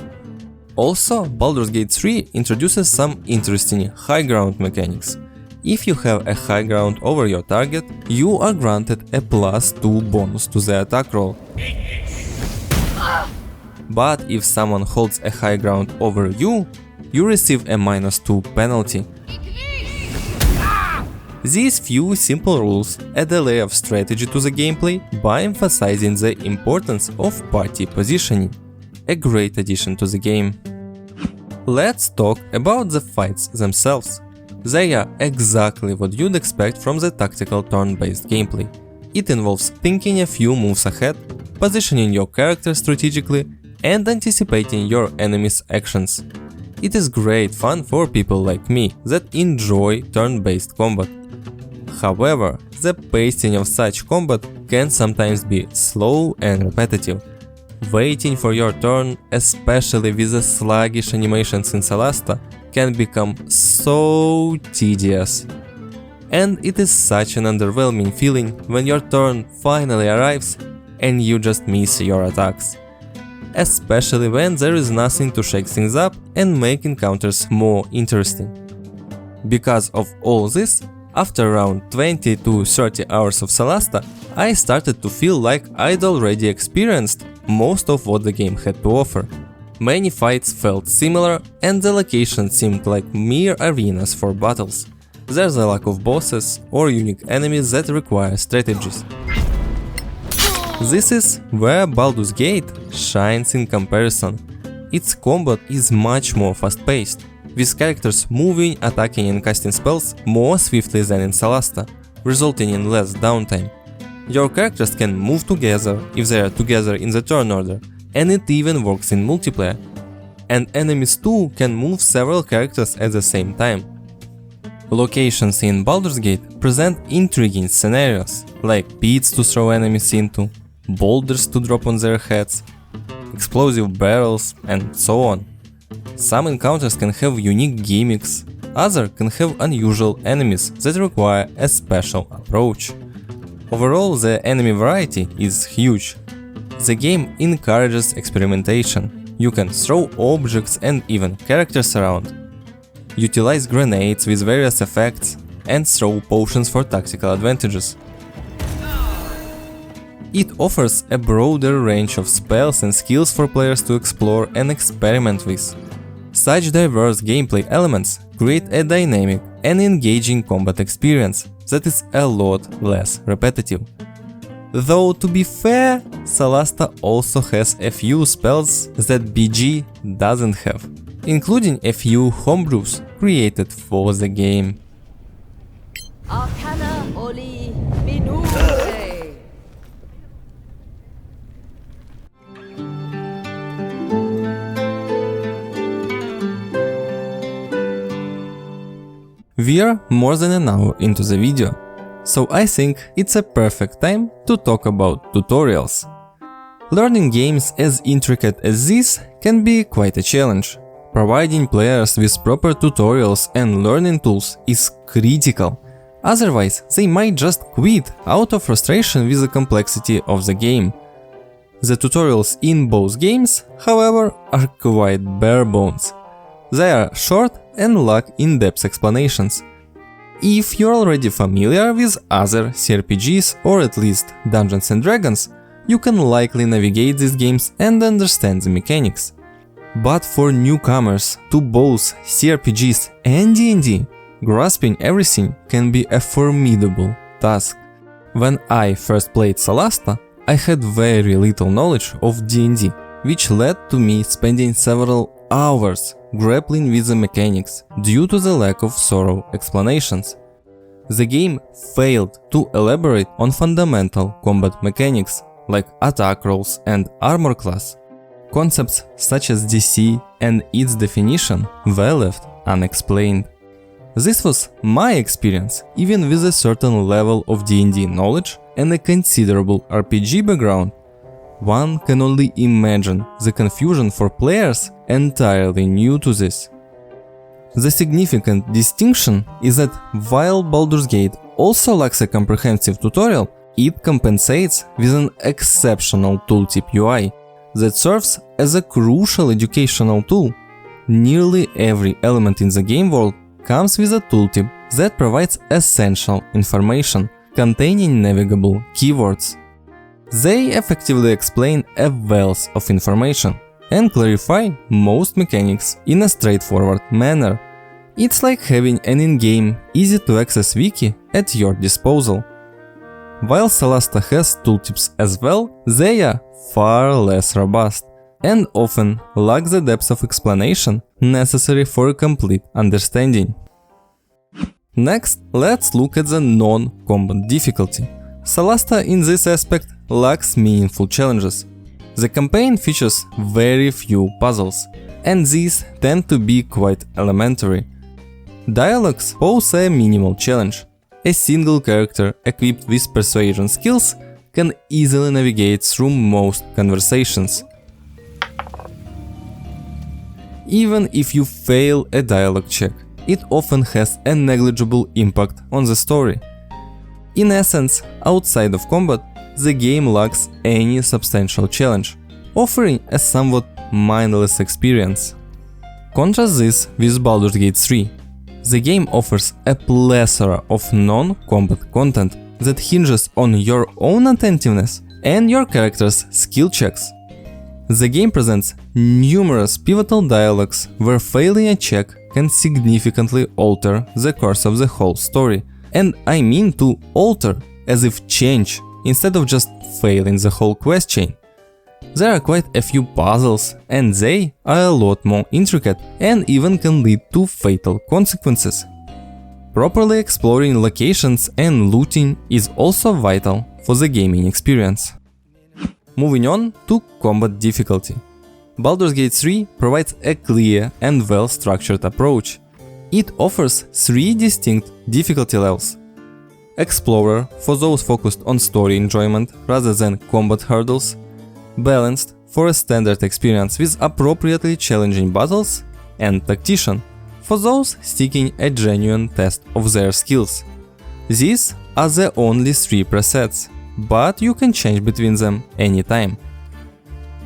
Also, Baldur's Gate 3 introduces some interesting high ground mechanics. If you have a high ground over your target, you are granted a +2 bonus to the attack roll. But if someone holds a high ground over you, you receive a -2 penalty. These few simple rules add a layer of strategy to the gameplay by emphasizing the importance of party positioning. A great addition to the game. Let's talk about the fights themselves. They are exactly what you'd expect from the tactical turn-based gameplay. It involves thinking a few moves ahead, positioning your character strategically, and anticipating your enemy's actions. It is great fun for people like me that enjoy turn-based combat. However, the pacing of such combat can sometimes be slow and repetitive. Waiting for your turn, especially with the sluggish animations in Solasta, can become so tedious. And it is such an underwhelming feeling when your turn finally arrives and you just miss your attacks. Especially when there is nothing to shake things up and make encounters more interesting. Because of all this, after around 20 to 30 hours of Solasta, I started to feel like I'd already experienced most of what the game had to offer. Many fights felt similar and the locations seemed like mere arenas for battles. There's a lack of bosses or unique enemies that require strategies. This is where Baldur's Gate shines in comparison. Its combat is much more fast-paced, with characters moving, attacking and casting spells more swiftly than in Solasta, resulting in less downtime. Your characters can move together if they are together in the turn order, and it even works in multiplayer. And enemies too can move several characters at the same time. Locations in Baldur's Gate present intriguing scenarios, like pits to throw enemies into, boulders to drop on their heads, explosive barrels, and so on. Some encounters can have unique gimmicks, others can have unusual enemies that require a special approach. Overall, the enemy variety is huge. The game encourages experimentation. You can throw objects and even characters around, utilize grenades with various effects, and throw potions for tactical advantages. It offers a broader range of spells and skills for players to explore and experiment with. Such diverse gameplay elements create a dynamic and engaging combat experience that is a lot less repetitive. Though to be fair, Solasta also has a few spells that BG doesn't have, including a few homebrews created for the game. Arcana Oli Minure. We're more than an hour into the video, so I think it's a perfect time to talk about tutorials. Learning games as intricate as this can be quite a challenge. Providing players with proper tutorials and learning tools is critical, otherwise they might just quit out of frustration with the complexity of the game. The tutorials in both games, however, are quite bare bones. They are short and lack in-depth explanations. If you're already familiar with other CRPGs or at least Dungeons & Dragons, you can likely navigate these games and understand the mechanics. But for newcomers to both CRPGs and D&D, grasping everything can be a formidable task. When I first played Solasta, I had very little knowledge of D&D, which led to me spending several hours grappling with the mechanics due to the lack of thorough explanations. The game failed to elaborate on fundamental combat mechanics like attack rolls and armor class. Concepts such as DC and its definition were left unexplained. This was my experience, even with a certain level of D&D knowledge and a considerable RPG background. One can only imagine the confusion for players entirely new to this. The significant distinction is that while Baldur's Gate also lacks a comprehensive tutorial, it compensates with an exceptional tooltip UI that serves as a crucial educational tool. Nearly every element in the game world comes with a tooltip that provides essential information containing navigable keywords. They effectively explain a wealth of information and clarify most mechanics in a straightforward manner. It's like having an in-game, easy-to-access wiki at your disposal. While Solasta has tooltips as well, they are far less robust and often lack the depth of explanation necessary for a complete understanding. Next, let's look at the non-combat difficulty. Solasta in this aspect lacks meaningful challenges. The campaign features very few puzzles, and these tend to be quite elementary. Dialogues pose a minimal challenge. A single character equipped with persuasion skills can easily navigate through most conversations. Even if you fail a dialogue check, it often has a negligible impact on the story. In essence, outside of combat, the game lacks any substantial challenge, offering a somewhat mindless experience. Contrast this with Baldur's Gate 3. The game offers a plethora of non-combat content that hinges on your own attentiveness and your character's skill checks. The game presents numerous pivotal dialogues where failing a check can significantly alter the course of the whole story. And I mean to alter, as if change, instead of just failing the whole quest chain. There are quite a few puzzles, and they are a lot more intricate and even can lead to fatal consequences. Properly exploring locations and looting is also vital for the gaming experience. Moving on to combat difficulty. Baldur's Gate 3 provides a clear and well-structured approach. It offers 3 distinct difficulty levels. Explorer, for those focused on story enjoyment rather than combat hurdles. Balanced, for a standard experience with appropriately challenging battles. And Tactician, for those seeking a genuine test of their skills. These are the only 3 presets, but you can change between them anytime.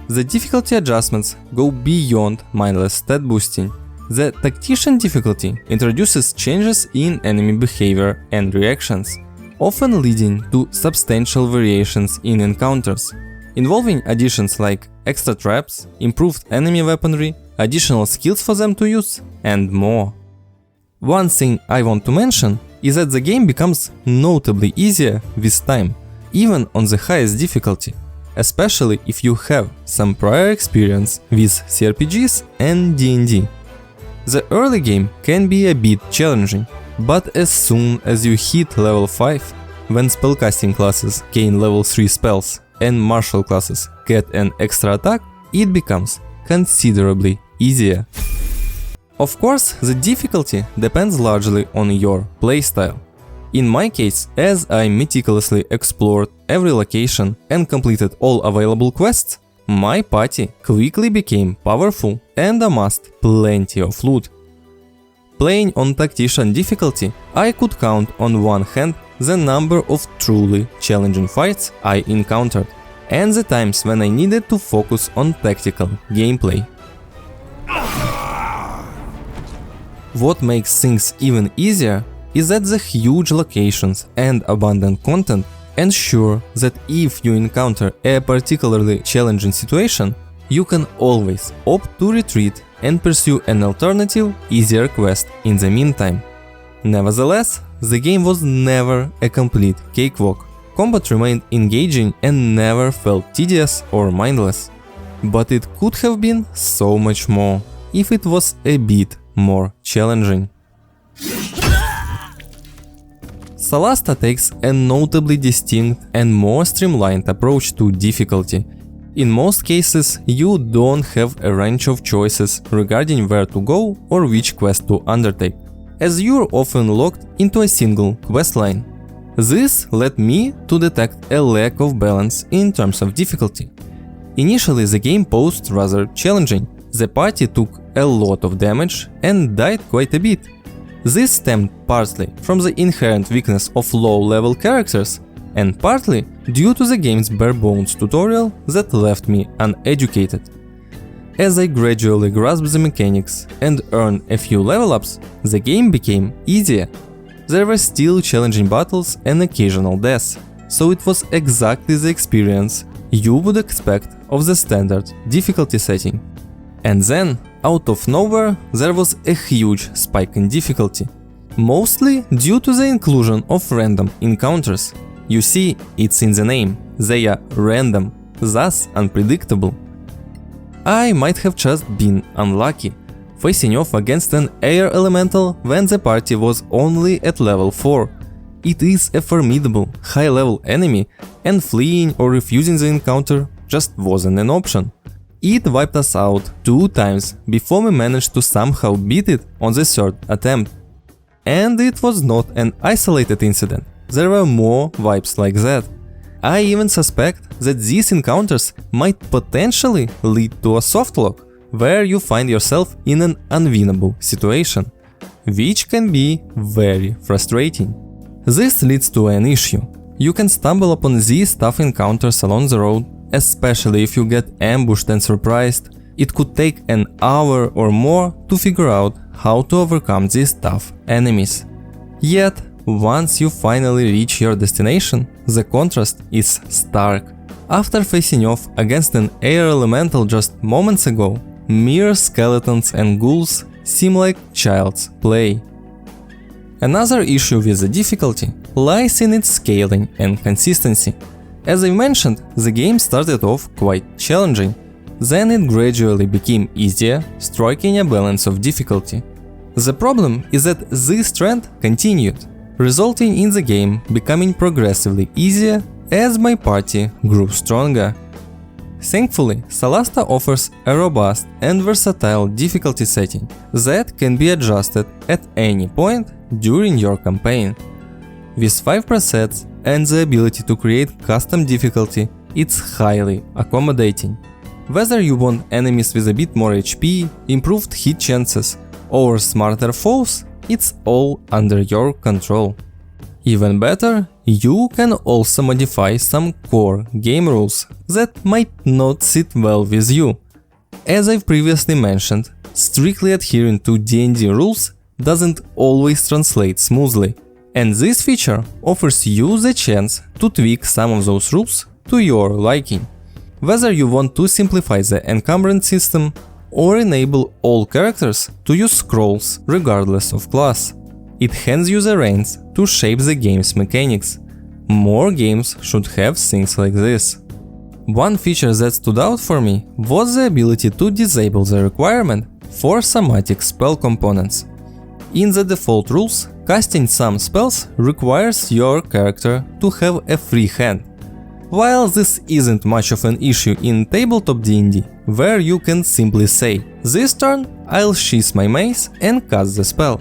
The difficulty adjustments go beyond mindless stat boosting. The Tactician difficulty introduces changes in enemy behavior and reactions, often leading to substantial variations in encounters, involving additions like extra traps, improved enemy weaponry, additional skills for them to use, and more. One thing I want to mention is that the game becomes notably easier with time, even on the highest difficulty, especially if you have some prior experience with CRPGs and D&D. The early game can be a bit challenging, but as soon as you hit level 5, when spellcasting classes gain level 3 spells and martial classes get an extra attack, it becomes considerably easier. Of course, the difficulty depends largely on your playstyle. In my case, as I meticulously explored every location and completed all available quests, my party quickly became powerful and amassed plenty of loot. Playing on Tactician difficulty, I could count on one hand the number of truly challenging fights I encountered, and the times when I needed to focus on tactical gameplay. What makes things even easier is that the huge locations and abundant content ensure that if you encounter a particularly challenging situation, you can always opt to retreat and pursue an alternative, easier quest in the meantime. Nevertheless, the game was never a complete cakewalk. combat remained engaging and never felt tedious or mindless. But it could have been so much more if it was a bit more challenging. Solasta takes a notably distinct and more streamlined approach to difficulty. In most cases, you don't have a range of choices regarding where to go or which quest to undertake, as you're often locked into a single quest line. This led me to detect a lack of balance in terms of difficulty. Initially, the game posed rather challenging. The party took a lot of damage and died quite a bit. This stemmed partly from the inherent weakness of low-level characters, and partly due to the game's bare-bones tutorial that left me uneducated. As I gradually grasped the mechanics and earned a few level-ups, the game became easier. There were still challenging battles and occasional deaths, so it was exactly the experience you would expect of the standard difficulty setting. And then, out of nowhere, there was a huge spike in difficulty, mostly due to the inclusion of random encounters. You see, it's in the name, they are random, thus unpredictable. I might have just been unlucky, facing off against an air elemental when the party was only at level 4. It is a formidable, high-level enemy, and fleeing or refusing the encounter just wasn't an option. It wiped us out 2 times before we managed to somehow beat it on the 3rd attempt. And it was not an isolated incident, there were more wipes like that. I even suspect that these encounters might potentially lead to a softlock, where you find yourself in an unwinnable situation, which can be very frustrating. This leads to an issue. You can stumble upon these tough encounters along the road, especially if you get ambushed and surprised. It could take an hour or more to figure out how to overcome these tough enemies. Yet, once you finally reach your destination, the contrast is stark. After facing off against an air elemental just moments ago, mere skeletons and ghouls seem like child's play. Another issue with the difficulty lies in its scaling and consistency. As I mentioned, the game started off quite challenging, then it gradually became easier, striking a balance of difficulty. The problem is that this trend continued, resulting in the game becoming progressively easier as my party grew stronger. Thankfully, Solasta offers a robust and versatile difficulty setting that can be adjusted at any point during your campaign. With 5 presets and the ability to create custom difficulty, it's highly accommodating. Whether you want enemies with a bit more HP, improved hit chances, or smarter foes, it's all under your control. Even better, you can also modify some core game rules that might not sit well with you. As I've previously mentioned, strictly adhering to D&D rules doesn't always translate smoothly, and this feature offers you the chance to tweak some of those rules to your liking. Whether you want to simplify the encumbrance system or enable all characters to use scrolls regardless of class, it hands you the reins to shape the game's mechanics. More games should have things like this. One feature that stood out for me was the ability to disable the requirement for somatic spell components. In the default rules, casting some spells requires your character to have a free hand. While this isn't much of an issue in tabletop D&D, where you can simply say, "This turn I'll sheath my mace and cast the spell."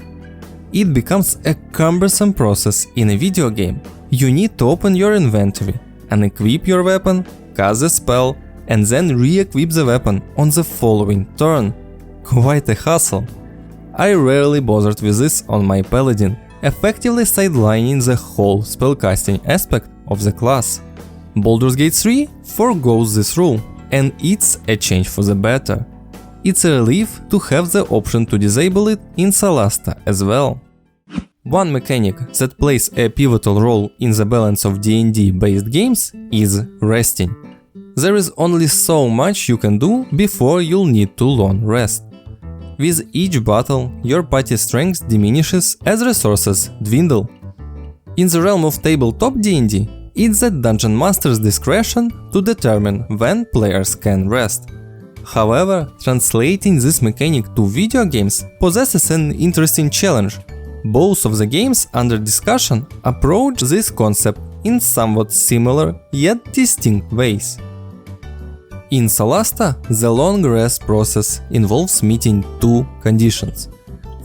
It becomes a cumbersome process in a video game. You need to open your inventory, unequip your weapon, cast the spell, and then re-equip the weapon on the following turn. Quite a hassle. I rarely bothered with this on my paladin, effectively sidelining the whole spellcasting aspect of the class. Baldur's Gate 3 forgoes this rule, and it's a change for the better. It's a relief to have the option to disable it in Solasta as well. One mechanic that plays a pivotal role in the balance of D&D based games is resting. There is only so much you can do before you'll need to long rest. With each battle, your party strength diminishes as resources dwindle. In the realm of tabletop D&D, It's the Dungeon Master's discretion to determine when players can rest. However, translating this mechanic to video games possesses an interesting challenge. Both of the games under discussion approach this concept in somewhat similar yet distinct ways. In Solasta, the long rest process involves meeting two conditions: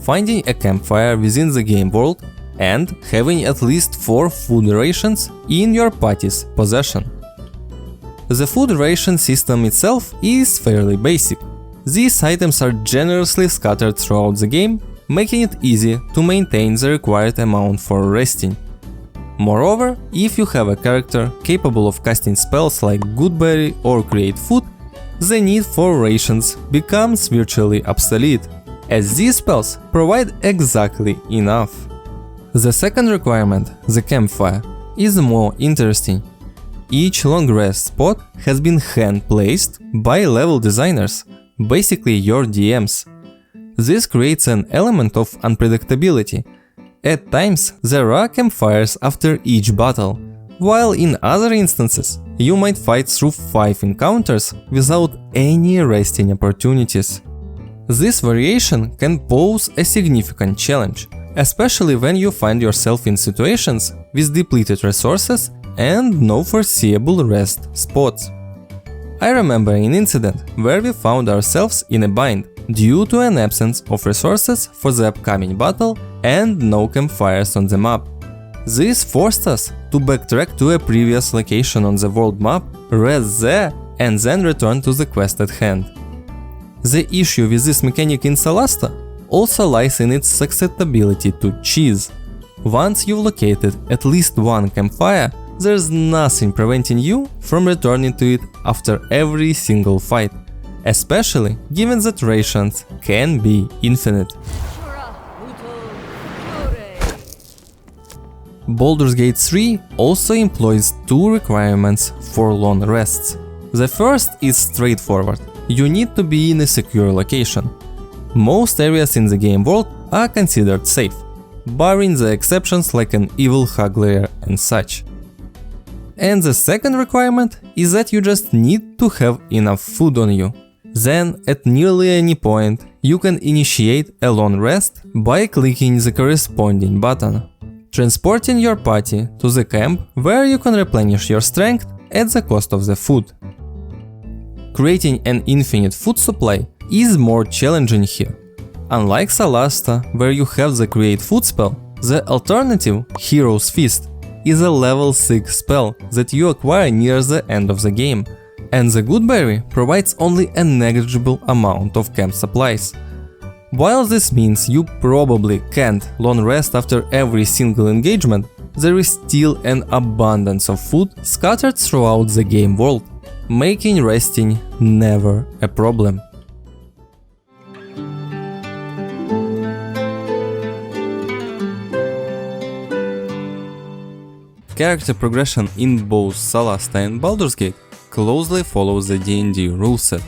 finding a campfire within the game world and having at least 4 food rations in your party's possession. The food ration system itself is fairly basic. These items are generously scattered throughout the game, making it easy to maintain the required amount for resting. Moreover, if you have a character capable of casting spells like Goodberry or Create Food, the need for rations becomes virtually obsolete, as these spells provide exactly enough. The second requirement, the campfire, is more interesting. Each long rest spot has been hand-placed by level designers, basically your DMs. This creates an element of unpredictability. At times, there are campfires after each battle, while in other instances, you might fight through 5 encounters without any resting opportunities. This variation can pose a significant challenge, especially when you find yourself in situations with depleted resources and no foreseeable rest spots. I remember an incident where we found ourselves in a bind due to an absence of resources for the upcoming battle and no campfires on the map. This forced us to backtrack to a previous location on the world map, rest there, and then return to the quest at hand. The issue with this mechanic in Solasta also lies in its susceptibility to cheese. Once you've located at least one campfire, there's nothing preventing you from returning to it after every single fight, especially given that rations can be infinite. Baldur's Gate 3 also employs 2 requirements for long rests. The first is straightforward. You need to be in a secure location. Most areas in the game world are considered safe, barring the exceptions like an evil hag lair and such. And the second requirement is that you just need to have enough food on you. Then, at nearly any point, you can initiate a long rest by clicking the corresponding button, transporting your party to the camp where you can replenish your strength at the cost of the food. Creating an infinite food supply is more challenging here. Unlike Solasta, where you have the Create Food spell, the alternative, Hero's Feast, is a level 6 spell that you acquire near the end of the game, and the Goodberry provides only a negligible amount of camp supplies. While this means you probably can't long rest after every single engagement, there is still an abundance of food scattered throughout the game world, making resting never a problem. Character progression in both Solasta and Baldur's Gate closely follows the D&D rule set.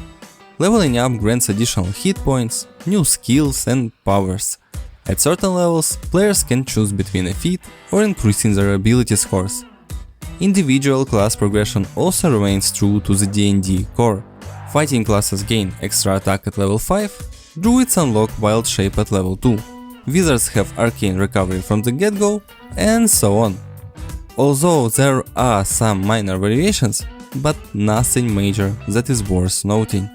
Leveling up grants additional hit points, new skills and powers. At certain levels, players can choose between a feat or increasing their ability scores. Individual class progression also remains true to the D&D core. Fighting classes gain extra attack at level 5, druids unlock wild shape at level 2, wizards have arcane recovery from the get-go, and so on. Although there are some minor variations, but nothing major that is worth noting.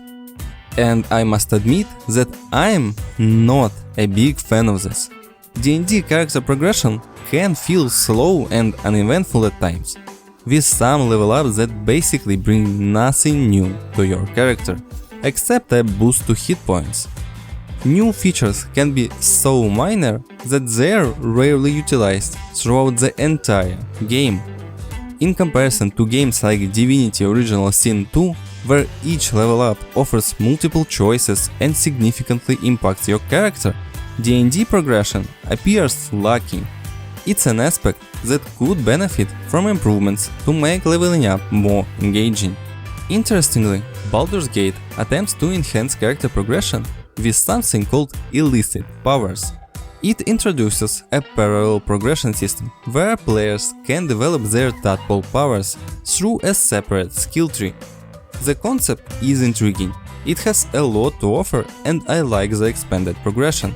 And I must admit that I'm not a big fan of this. D&D character progression can feel slow and uneventful at times, with some level ups that basically bring nothing new to your character, except a boost to hit points. New features can be so minor that they're rarely utilized throughout the entire game. In comparison to games like Divinity Original Sin 2, where each level up offers multiple choices and significantly impacts your character, D&D progression appears lacking. It's an aspect that could benefit from improvements to make leveling up more engaging. Interestingly, Baldur's Gate attempts to enhance character progression with something called illicit powers. It introduces a parallel progression system, where players can develop their tadpole powers through a separate skill tree. The concept is intriguing, it has a lot to offer, and I like the expanded progression.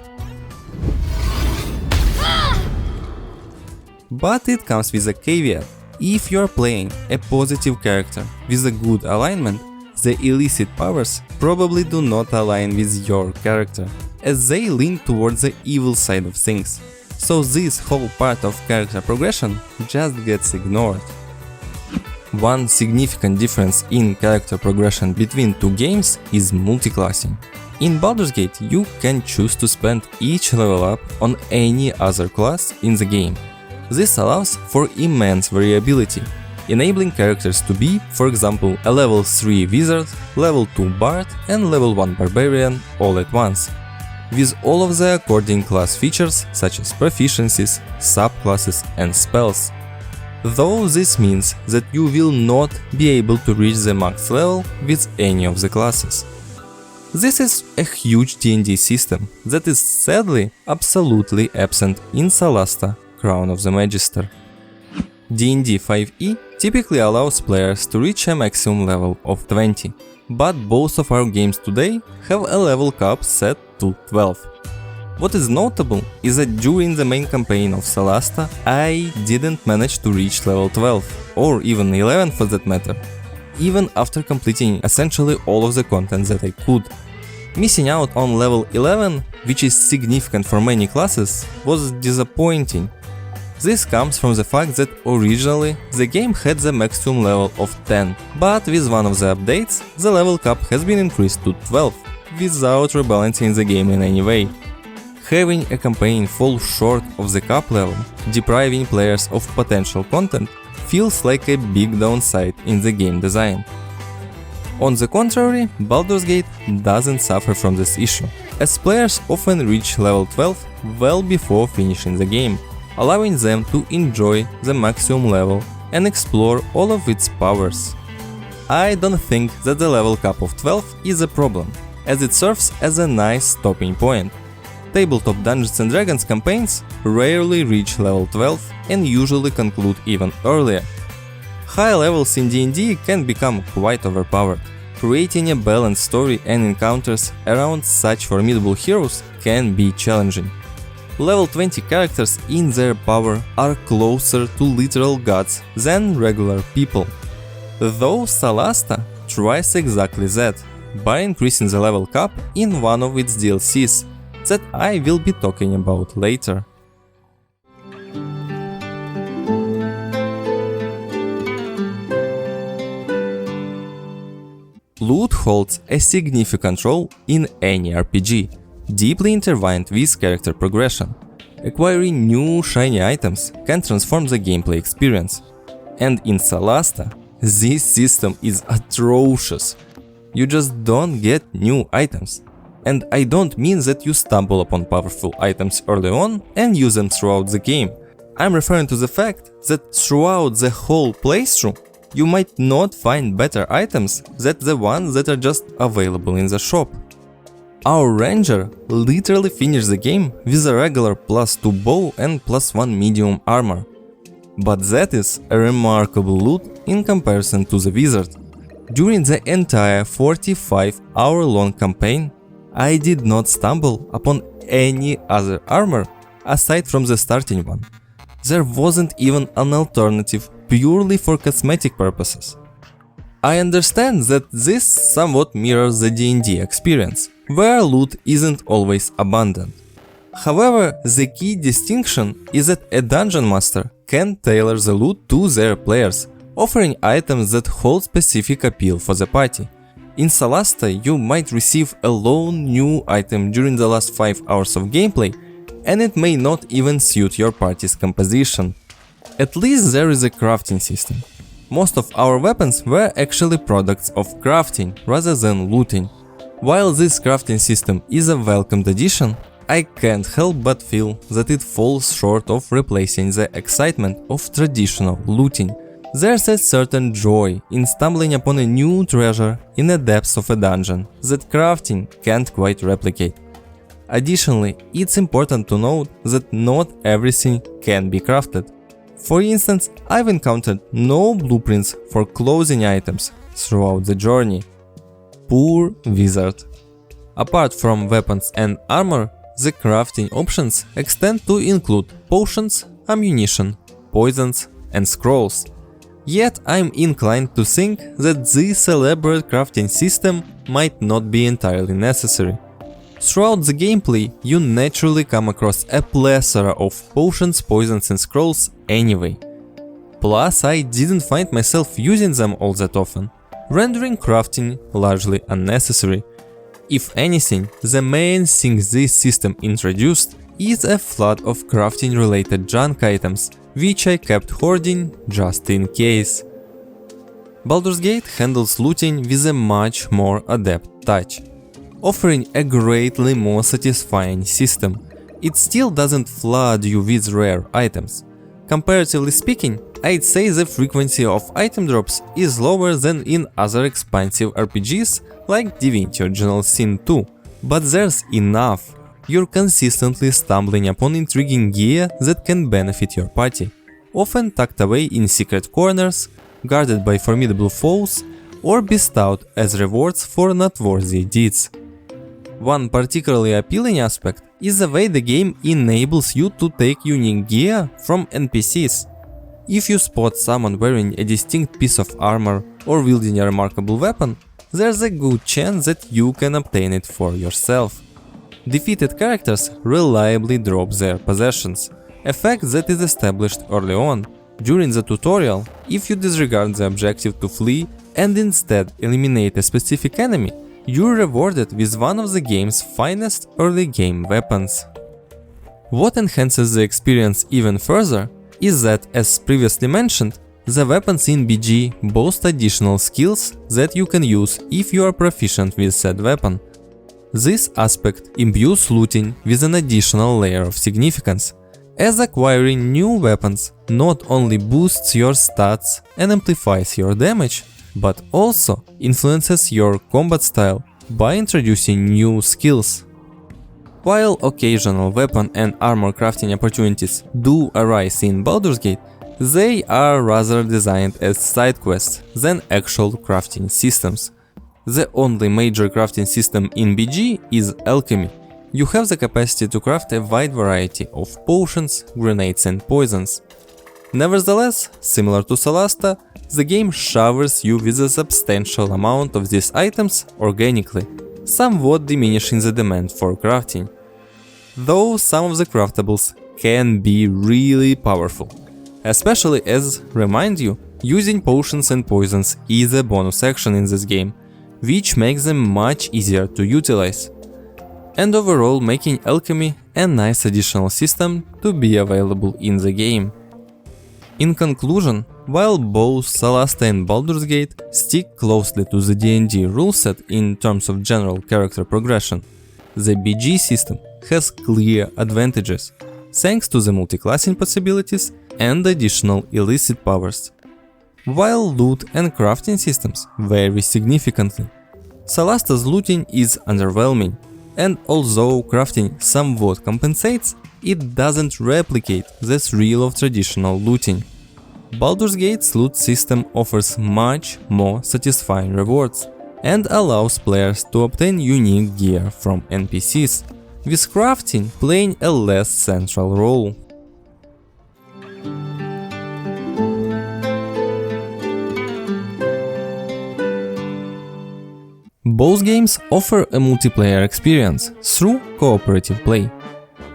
But it comes with a caveat. If you are playing a positive character with a good alignment, the illicit powers probably do not align with your character, as they lean towards the evil side of things. So this whole part of character progression just gets ignored. One significant difference in character progression between two games is multiclassing. In Baldur's Gate, you can choose to spend each level up on any other class in the game. This allows for immense variability, enabling characters to be, for example, a level 3 wizard, level 2 bard and level 1 barbarian all at once, with all of the according class features such as proficiencies, subclasses and spells. Though this means that you will not be able to reach the max level with any of the classes. This is a huge D&D system that is sadly absolutely absent in Solasta: Crown of the Magister. D&D 5e typically allows players to reach a maximum level of 20, but both of our games today have a level cap set to 12. What is notable is that during the main campaign of Solasta, I didn't manage to reach level 12, or even 11 for that matter, even after completing essentially all of the content that I could. Missing out on level 11, which is significant for many classes, was disappointing. This comes from the fact that originally the game had the maximum level of 10, but with one of the updates, the level cap has been increased to 12, without rebalancing the game in any way. Having a campaign fall short of the cap level, depriving players of potential content, feels like a big downside in the game design. On the contrary, Baldur's Gate doesn't suffer from this issue, as players often reach level 12 well before finishing the game, allowing them to enjoy the maximum level and explore all of its powers. I don't think that the level cap of 12 is a problem, as it serves as a nice stopping point. Tabletop Dungeons & Dragons campaigns rarely reach level 12 and usually conclude even earlier. High levels in D&D can become quite overpowered. Creating a balanced story and encounters around such formidable heroes can be challenging. Level 20 characters in their power are closer to literal gods than regular people. Though Solasta tries exactly that, by increasing the level cap in one of its DLCs, that I will be talking about later. Loot holds a significant role in any RPG, deeply intertwined with character progression. Acquiring new shiny items can transform the gameplay experience. And in Solasta, this system is atrocious. You just don't get new items. And I don't mean that you stumble upon powerful items early on and use them throughout the game. I'm referring to the fact that throughout the whole playthrough, you might not find better items than the ones that are just available in the shop. Our ranger literally finished the game with a regular +2 bow and +1 medium armor. But that is a remarkable loot in comparison to the wizard. During the entire 45-hour-long campaign, I did not stumble upon any other armor aside from the starting one. There wasn't even an alternative purely for cosmetic purposes. I understand that this somewhat mirrors the D&D experience, where loot isn't always abundant. However, the key distinction is that a dungeon master can tailor the loot to their players, offering items that hold specific appeal for the party. In Solasta, you might receive a lone new item during the last 5 hours of gameplay, and it may not even suit your party's composition. At least there is a crafting system. Most of our weapons were actually products of crafting rather than looting. While this crafting system is a welcomed addition, I can't help but feel that it falls short of replacing the excitement of traditional looting. There's a certain joy in stumbling upon a new treasure in the depths of a dungeon that crafting can't quite replicate. Additionally, it's important to note that not everything can be crafted. For instance, I've encountered no blueprints for clothing items throughout the journey. Poor wizard. Apart from weapons and armor, the crafting options extend to include potions, ammunition, poisons, and scrolls. Yet I'm inclined to think that this elaborate crafting system might not be entirely necessary. Throughout the gameplay, you naturally come across a plethora of potions, poisons and scrolls anyway. Plus, I didn't find myself using them all that often, rendering crafting largely unnecessary. If anything, the main thing this system introduced is a flood of crafting related junk items, which I kept hoarding just in case. Baldur's Gate handles looting with a much more adept touch, offering a greatly more satisfying system. It still doesn't flood you with rare items. Comparatively speaking, I'd say the frequency of item drops is lower than in other expansive RPGs like Divinity Original Sin 2, but there's enough. You're consistently stumbling upon intriguing gear that can benefit your party, often tucked away in secret corners, guarded by formidable foes, or bestowed as rewards for noteworthy deeds. One particularly appealing aspect is the way the game enables you to take unique gear from NPCs. If you spot someone wearing a distinct piece of armor or wielding a remarkable weapon, there's a good chance that you can obtain it for yourself. Defeated characters reliably drop their possessions, a fact that is established early on. During the tutorial, if you disregard the objective to flee and instead eliminate a specific enemy, you're rewarded with one of the game's finest early game weapons. What enhances the experience even further is that, as previously mentioned, the weapons in BG boast additional skills that you can use if you are proficient with said weapon. This aspect imbues looting with an additional layer of significance, as acquiring new weapons not only boosts your stats and amplifies your damage, but also influences your combat style by introducing new skills. While occasional weapon and armor crafting opportunities do arise in Baldur's Gate, they are rather designed as side quests than actual crafting systems. The only major crafting system in BG is alchemy. You have the capacity to craft a wide variety of potions, grenades and poisons. Nevertheless, similar to Solasta, the game showers you with a substantial amount of these items organically, somewhat diminishing the demand for crafting. Though some of the craftables can be really powerful, especially as, remind you, using potions and poisons is a bonus action in this game, which makes them much easier to utilize, and overall making alchemy a nice additional system to be available in the game. In conclusion, while both Solasta and Baldur's Gate stick closely to the D&D rule set in terms of general character progression, the BG system has clear advantages, thanks to the multi-classing possibilities and additional illicit powers. While loot and crafting systems vary significantly, Solasta's looting is underwhelming, and although crafting somewhat compensates, it doesn't replicate the thrill of traditional looting. Baldur's Gate's loot system offers much more satisfying rewards and allows players to obtain unique gear from NPCs, with crafting playing a less central role. Both games offer a multiplayer experience through cooperative play.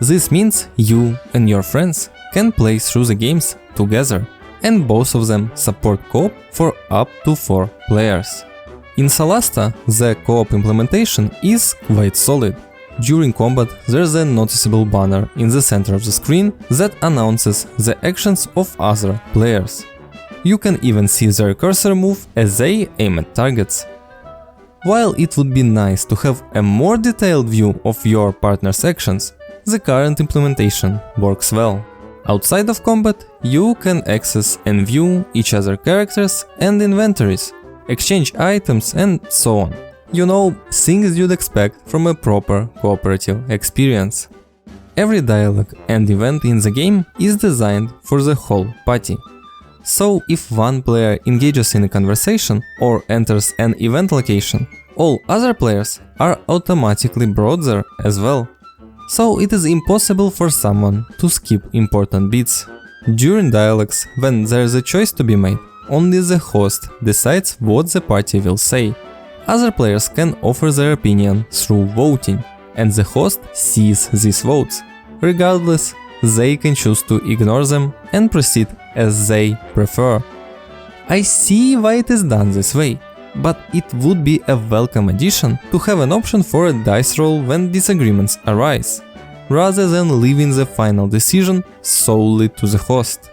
This means you and your friends can play through the games together, and both of them support co-op for up to 4 players. In Solasta, the co-op implementation is quite solid. During combat, there's a noticeable banner in the center of the screen that announces the actions of other players. You can even see their cursor move as they aim at targets. While it would be nice to have a more detailed view of your partner's actions, the current implementation works well. Outside of combat, you can access and view each other's characters and inventories, exchange items and so on. You know, things you'd expect from a proper cooperative experience. Every dialogue and event in the game is designed for the whole party. So if one player engages in a conversation or enters an event location, all other players are automatically brought there as well. So it is impossible for someone to skip important bits. During dialogues, when there is a choice to be made, only the host decides what the party will say. Other players can offer their opinion through voting, and the host sees these votes. Regardless, they can choose to ignore them and proceed as they prefer. I see why it is done this way, but it would be a welcome addition to have an option for a dice roll when disagreements arise, rather than leaving the final decision solely to the host.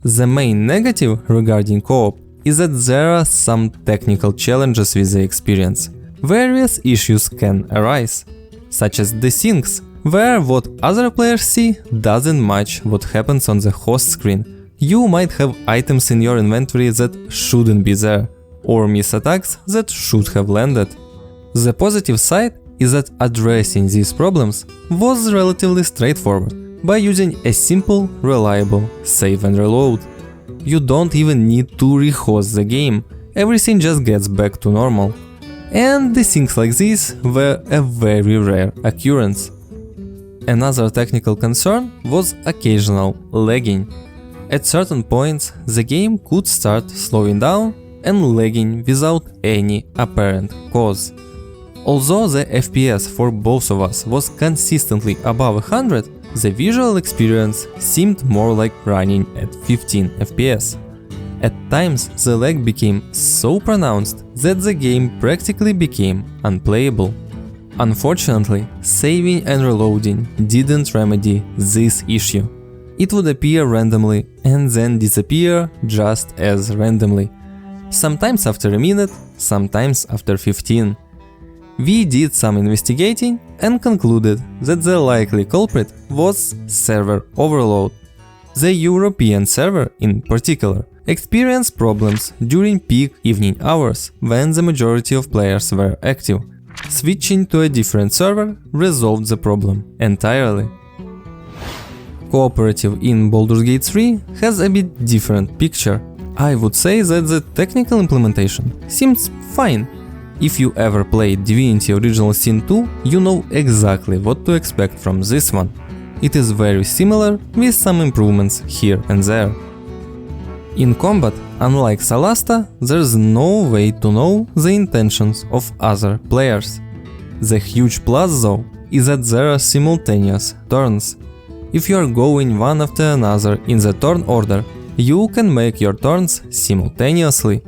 The main negative regarding co-op is that there are some technical challenges with the experience. Various issues can arise, such as desyncs, where what other players see doesn't match what happens on the host screen. You might have items in your inventory that shouldn't be there, or miss attacks that should have landed. The positive side is that addressing these problems was relatively straightforward by using a simple, reliable save and reload. You don't even need to rehost the game, everything just gets back to normal. And the things like this were a very rare occurrence. Another technical concern was occasional lagging. At certain points, the game could start slowing down and lagging without any apparent cause. Although the FPS for both of us was consistently above 100, the visual experience seemed more like running at 15 FPS. At times, the lag became so pronounced that the game practically became unplayable. Unfortunately, saving and reloading didn't remedy this issue. It would appear randomly and then disappear just as randomly. Sometimes after a minute, sometimes after 15. We did some investigating and concluded that the likely culprit was server overload. The European server, in particular, experienced problems during peak evening hours when the majority of players were active. Switching to a different server resolved the problem entirely. Cooperative in Baldur's Gate 3 has a bit different picture. I would say that the technical implementation seems fine. If you ever played Divinity Original Sin 2, you know exactly what to expect from this one. It is very similar, with some improvements here and there. In combat, unlike Solasta, there's no way to know the intentions of other players. The huge plus though is that there are simultaneous turns. If you are going one after another in the turn order, you can make your turns simultaneously.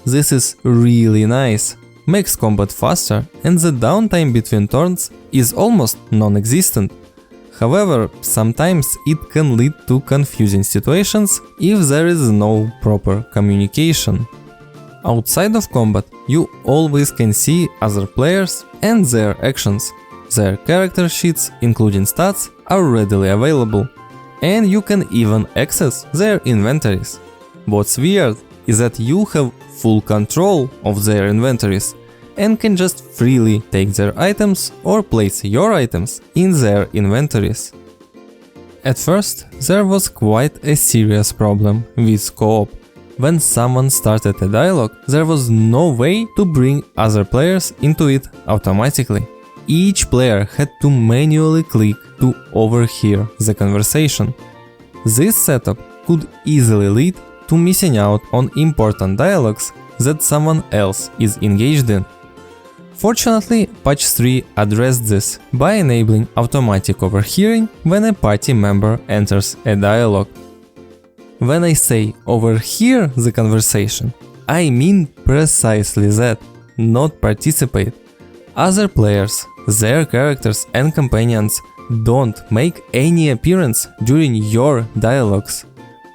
This is really nice, makes combat faster, and the downtime between turns is almost non-existent. However, sometimes it can lead to confusing situations if there is no proper communication. Outside of combat, you always can see other players and their actions. Their character sheets, including stats, are readily available, and you can even access their inventories. What's weird is that you have full control of their inventories and can just freely take their items or place your items in their inventories. At first, there was quite a serious problem with co-op. When someone started a dialogue, there was no way to bring other players into it automatically. Each player had to manually click to overhear the conversation. This setup could easily lead to missing out on important dialogues that someone else is engaged in. Fortunately, patch 3 addressed this by enabling automatic overhearing when a party member enters a dialogue. When I say overhear the conversation, I mean precisely that, not participate. Other players, their characters and companions don't make any appearance during your dialogues.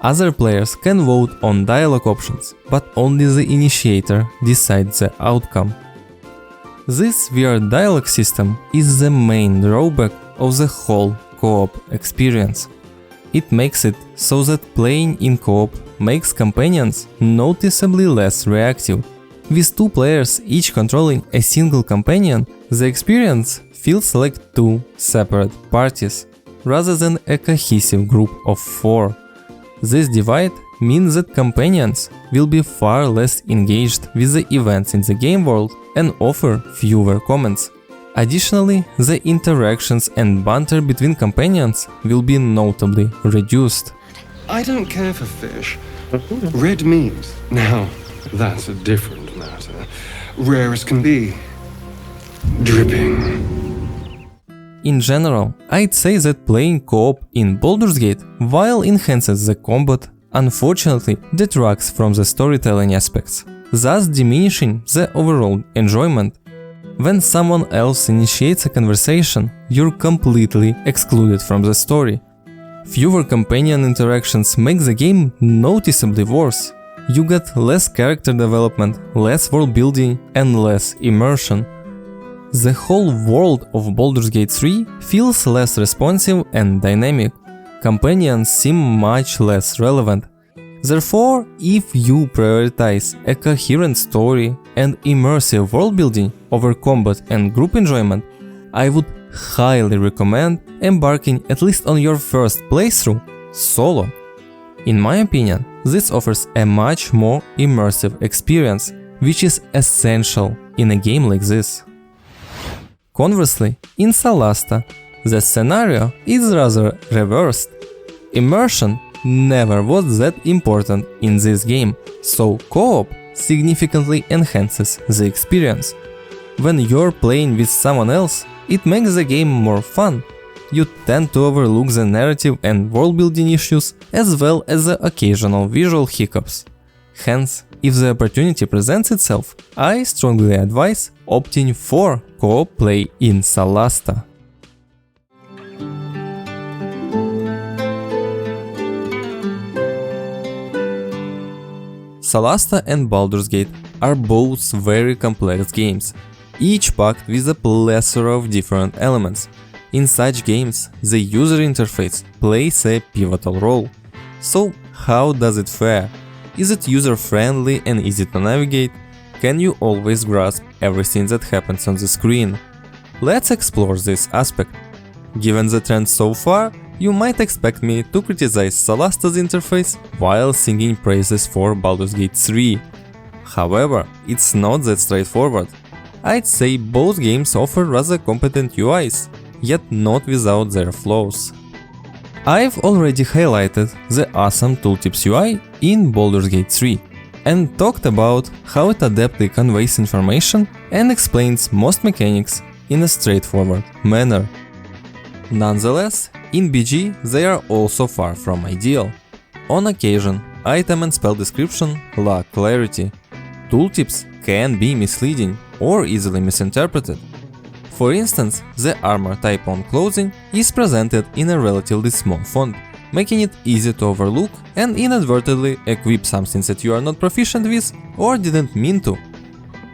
Other players can vote on dialogue options, but only the initiator decides the outcome. This weird dialogue system is the main drawback of the whole co-op experience. It makes it so that playing in co-op makes companions noticeably less reactive. With 2 players each controlling a single companion, the experience feels like 2 separate parties, rather than a cohesive group of 4. This divide means that companions will be far less engaged with the events in the game world and offer fewer comments. Additionally, the interactions and banter between companions will be notably reduced. I don't care for fish. Red meat, now that's a different matter. Rare as can be. Dripping. In general, I'd say that playing co-op in Baldur's Gate, while enhances the combat, unfortunately detracts from the storytelling aspects, thus diminishing the overall enjoyment. When someone else initiates a conversation, you're completely excluded from the story. Fewer companion interactions make the game noticeably worse. You get less character development, less world building, and less immersion. The whole world of Baldur's Gate 3 feels less responsive and dynamic. Companions seem much less relevant. Therefore, if you prioritize a coherent story and immersive world building over combat and group enjoyment, I would highly recommend embarking at least on your first playthrough solo. In my opinion, this offers a much more immersive experience, which is essential in a game like this. Conversely, in Solasta, the scenario is rather reversed. Immersion never was that important in this game, so co-op significantly enhances the experience. When you're playing with someone else, it makes the game more fun. You tend to overlook the narrative and world-building issues, as well as the occasional visual hiccups. Hence, if the opportunity presents itself, I strongly advise opting for co-op play in Solasta. Solasta and Baldur's Gate are both very complex games, each packed with a plethora of different elements. In such games, the user interface plays a pivotal role. So, how does it fare? Is it user-friendly and easy to navigate? Can you always grasp everything that happens on the screen? Let's explore this aspect. Given the trend so far, you might expect me to criticize Solasta's interface while singing praises for Baldur's Gate 3. However, it's not that straightforward. I'd say both games offer rather competent UIs, yet not without their flaws. I've already highlighted the awesome Tooltips UI in Baldur's Gate 3 and talked about how it adeptly conveys information and explains most mechanics in a straightforward manner. Nonetheless, in BG they are also far from ideal. On occasion, item and spell description lack clarity. Tooltips can be misleading or easily misinterpreted. For instance, the armor type on clothing is presented in a relatively small font, making it easy to overlook and inadvertently equip something that you are not proficient with or didn't mean to.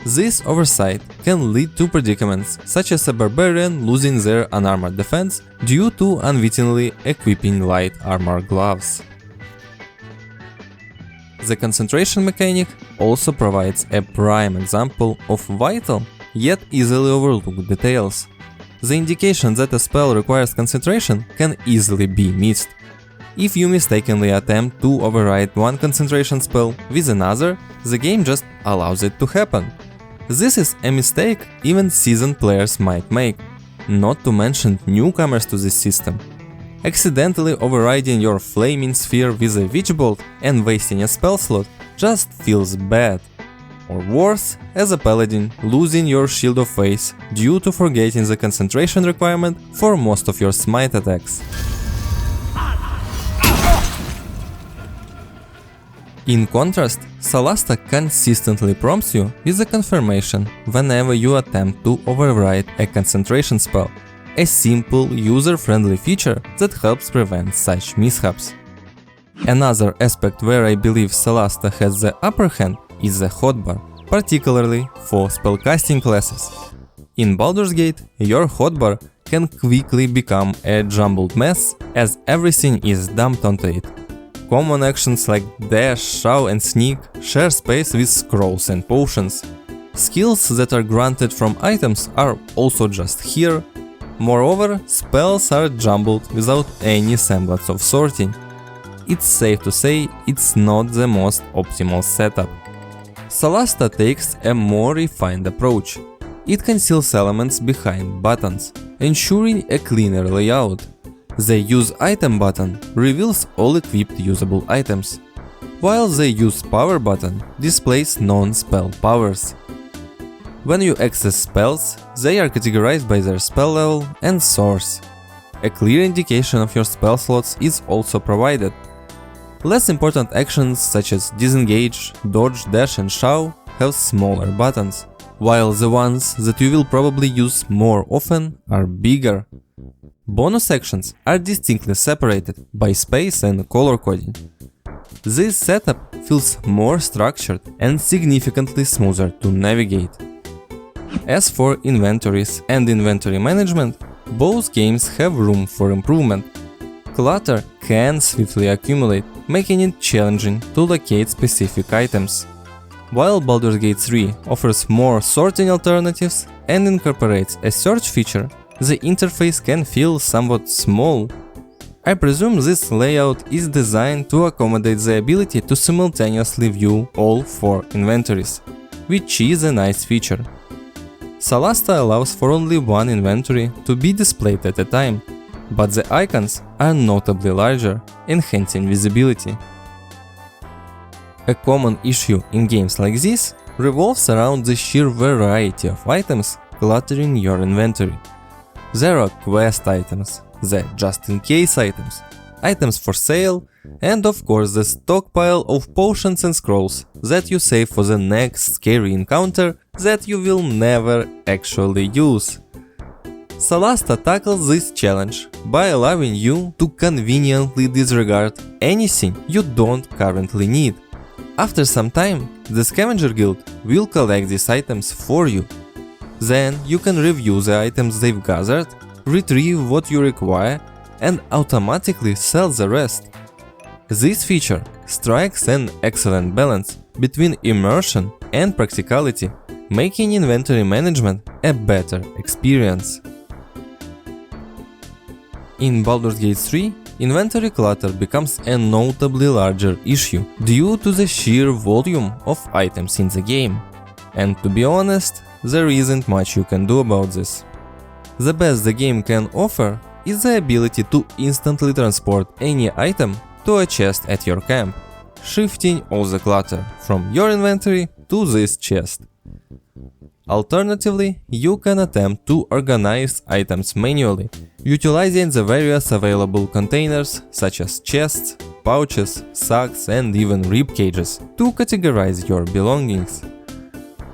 This oversight can lead to predicaments such as a barbarian losing their unarmored defense due to unwittingly equipping light armor gloves. The concentration mechanic also provides a prime example of vital yet easily overlooked details. The indication that a spell requires concentration can easily be missed. If you mistakenly attempt to override one concentration spell with another, the game just allows it to happen. This is a mistake even seasoned players might make, not to mention newcomers to this system. Accidentally overriding your flaming sphere with a witch bolt and wasting a spell slot just feels bad. Or worse, as a paladin, losing your Shield of Faith due to forgetting the concentration requirement for most of your smite attacks. In contrast, Solasta consistently prompts you with a confirmation whenever you attempt to override a concentration spell, a simple, user-friendly feature that helps prevent such mishaps. Another aspect where I believe Solasta has the upper hand is the hotbar, particularly for spellcasting classes. In Baldur's Gate, your hotbar can quickly become a jumbled mess as everything is dumped onto it. Common actions like dash, shove and sneak share space with scrolls and potions. Skills that are granted from items are also just here. Moreover, spells are jumbled without any semblance of sorting. It's safe to say it's not the most optimal setup. Solasta takes a more refined approach. It conceals elements behind buttons, ensuring a cleaner layout. The Use Item button reveals all equipped usable items, while the Use Power button displays non-spell powers. When you access spells, they are categorized by their spell level and source. A clear indication of your spell slots is also provided. Less important actions such as disengage, dodge, dash and shove have smaller buttons, while the ones that you will probably use more often are bigger. Bonus actions are distinctly separated by space and color coding. This setup feels more structured and significantly smoother to navigate. As for inventories and inventory management, both games have room for improvement. Clutter can swiftly accumulate, making it challenging to locate specific items. While Baldur's Gate 3 offers more sorting alternatives and incorporates a search feature, the interface can feel somewhat small. I presume this layout is designed to accommodate the ability to simultaneously view all 4 inventories, which is a nice feature. Solasta allows for only one inventory to be displayed at a time, but the icons are notably larger, enhancing visibility. A common issue in games like this revolves around the sheer variety of items cluttering your inventory. There are quest items, the just-in-case items, items for sale, and of course the stockpile of potions and scrolls that you save for the next scary encounter that you will never actually use. Solasta tackles this challenge by allowing you to conveniently disregard anything you don't currently need. After some time, the Scavenger Guild will collect these items for you. Then you can review the items they've gathered, retrieve what you require, and automatically sell the rest. This feature strikes an excellent balance between immersion and practicality, making inventory management a better experience. In Baldur's Gate 3, inventory clutter becomes a notably larger issue due to the sheer volume of items in the game. And to be honest, there isn't much you can do about this. The best the game can offer is the ability to instantly transport any item to a chest at your camp, shifting all the clutter from your inventory to this chest. Alternatively, you can attempt to organize items manually, utilizing the various available containers such as chests, pouches, sacks and even rib cages to categorize your belongings.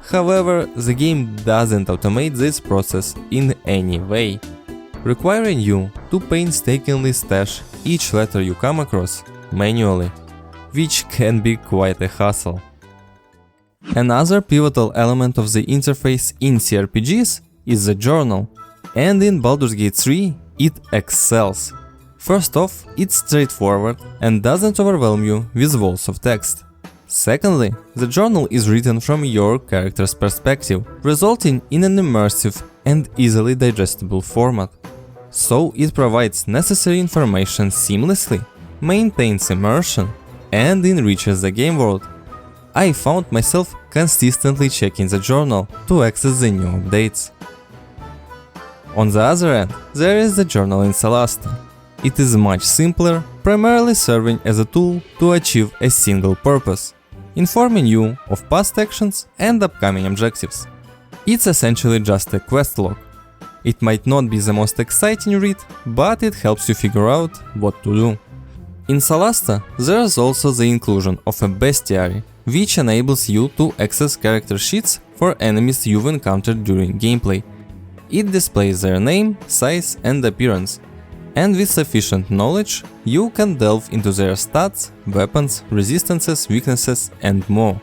However, the game doesn't automate this process in any way, requiring you to painstakingly stash each letter you come across manually, which can be quite a hassle. Another pivotal element of the interface in CRPGs is the journal, and in Baldur's Gate 3 it excels. First off, it's straightforward and doesn't overwhelm you with walls of text. Secondly, the journal is written from your character's perspective, resulting in an immersive and easily digestible format. So it provides necessary information seamlessly, maintains immersion, and enriches the game world. I found myself consistently checking the journal to access the new updates. On the other end, there is the journal in Solasta. It is much simpler, primarily serving as a tool to achieve a single purpose, informing you of past actions and upcoming objectives. It's essentially just a quest log. It might not be the most exciting read, but it helps you figure out what to do. In Solasta, there's also the inclusion of a bestiary, which enables you to access character sheets for enemies you've encountered during gameplay. It displays their name, size and appearance, and with sufficient knowledge, you can delve into their stats, weapons, resistances, weaknesses and more.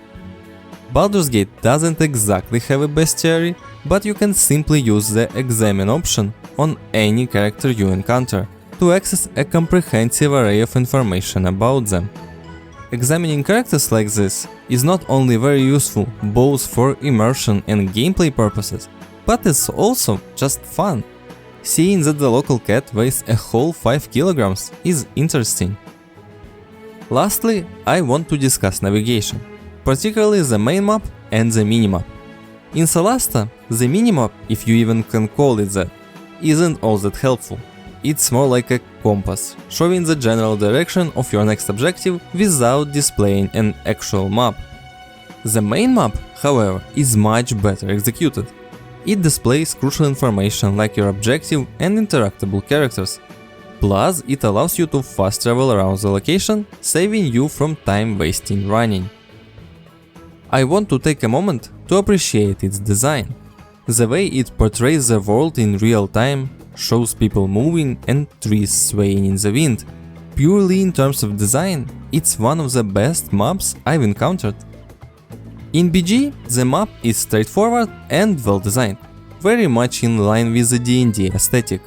Baldur's Gate doesn't exactly have a bestiary, but you can simply use the examine option on any character you encounter to access a comprehensive array of information about them. Examining characters like this is not only very useful both for immersion and gameplay purposes, but it's also just fun. Seeing that the local cat weighs a whole 5 kilograms is interesting. Lastly, I want to discuss navigation, particularly the main map and the minimap. In Solasta, the minimap, if you even can call it that, isn't all that helpful. It's more like a compass, showing the general direction of your next objective without displaying an actual map. The main map, however, is much better executed. It displays crucial information like your objective and interactable characters. Plus, it allows you to fast travel around the location, saving you from time wasting running. I want to take a moment to appreciate its design. The way it portrays the world in real time, shows people moving and trees swaying in the wind. Purely in terms of design, it's one of the best maps I've encountered. In BG, the map is straightforward and well designed, very much in line with the D&D aesthetic.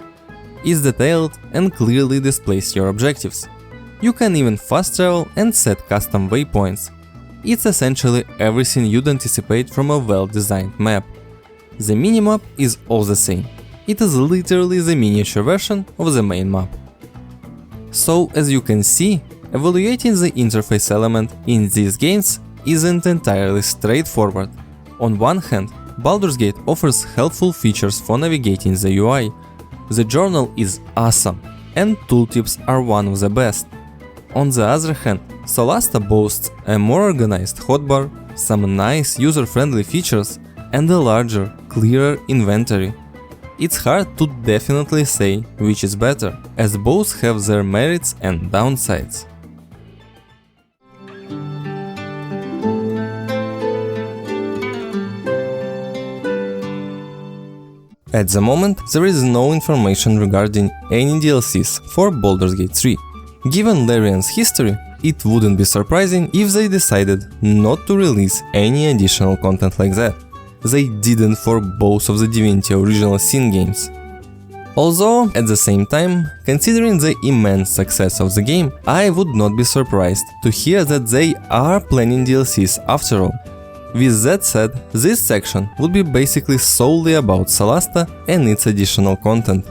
It's detailed and clearly displays your objectives. You can even fast travel and set custom waypoints. It's essentially everything you'd anticipate from a well-designed map. The minimap is all the same. It is literally the miniature version of the main map. So, as you can see, evaluating the interface element in these games isn't entirely straightforward. On one hand, Baldur's Gate offers helpful features for navigating the UI. The journal is awesome, and tooltips are one of the best. On the other hand, Solasta boasts a more organized hotbar, some nice user-friendly features, and a larger, clearer inventory. It's hard to definitely say which is better, as both have their merits and downsides. At the moment, there is no information regarding any DLCs for Baldur's Gate 3. Given Larian's history, it wouldn't be surprising if they decided not to release any additional content like that. They didn't for both of the Divinity Original Sin games. Although, at the same time, considering the immense success of the game, I would not be surprised to hear that they are planning DLCs after all. With that said, this section would be basically solely about Solasta and its additional content.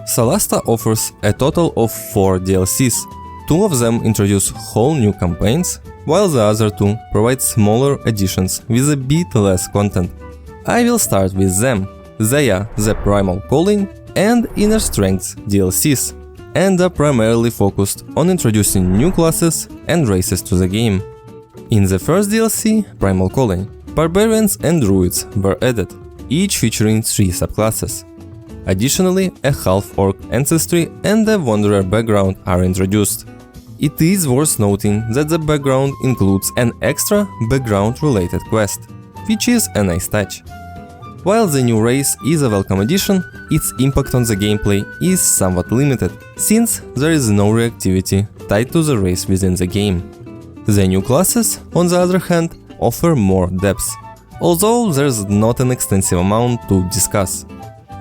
Solasta offers a total of 4 DLCs. 2 of them introduce whole new campaigns, while the other 2 provide smaller additions with a bit less content. I will start with them. They are the Primal Calling and Inner Strength DLCs, and are primarily focused on introducing new classes and races to the game. In the first DLC, Primal Calling, Barbarians and Druids were added, each featuring 3 subclasses. Additionally, a half-orc ancestry and a wanderer background are introduced. It is worth noting that the background includes an extra background-related quest, which is a nice touch. While the new race is a welcome addition, its impact on the gameplay is somewhat limited, since there is no reactivity tied to the race within the game. The new classes, on the other hand, offer more depth, although there's not an extensive amount to discuss.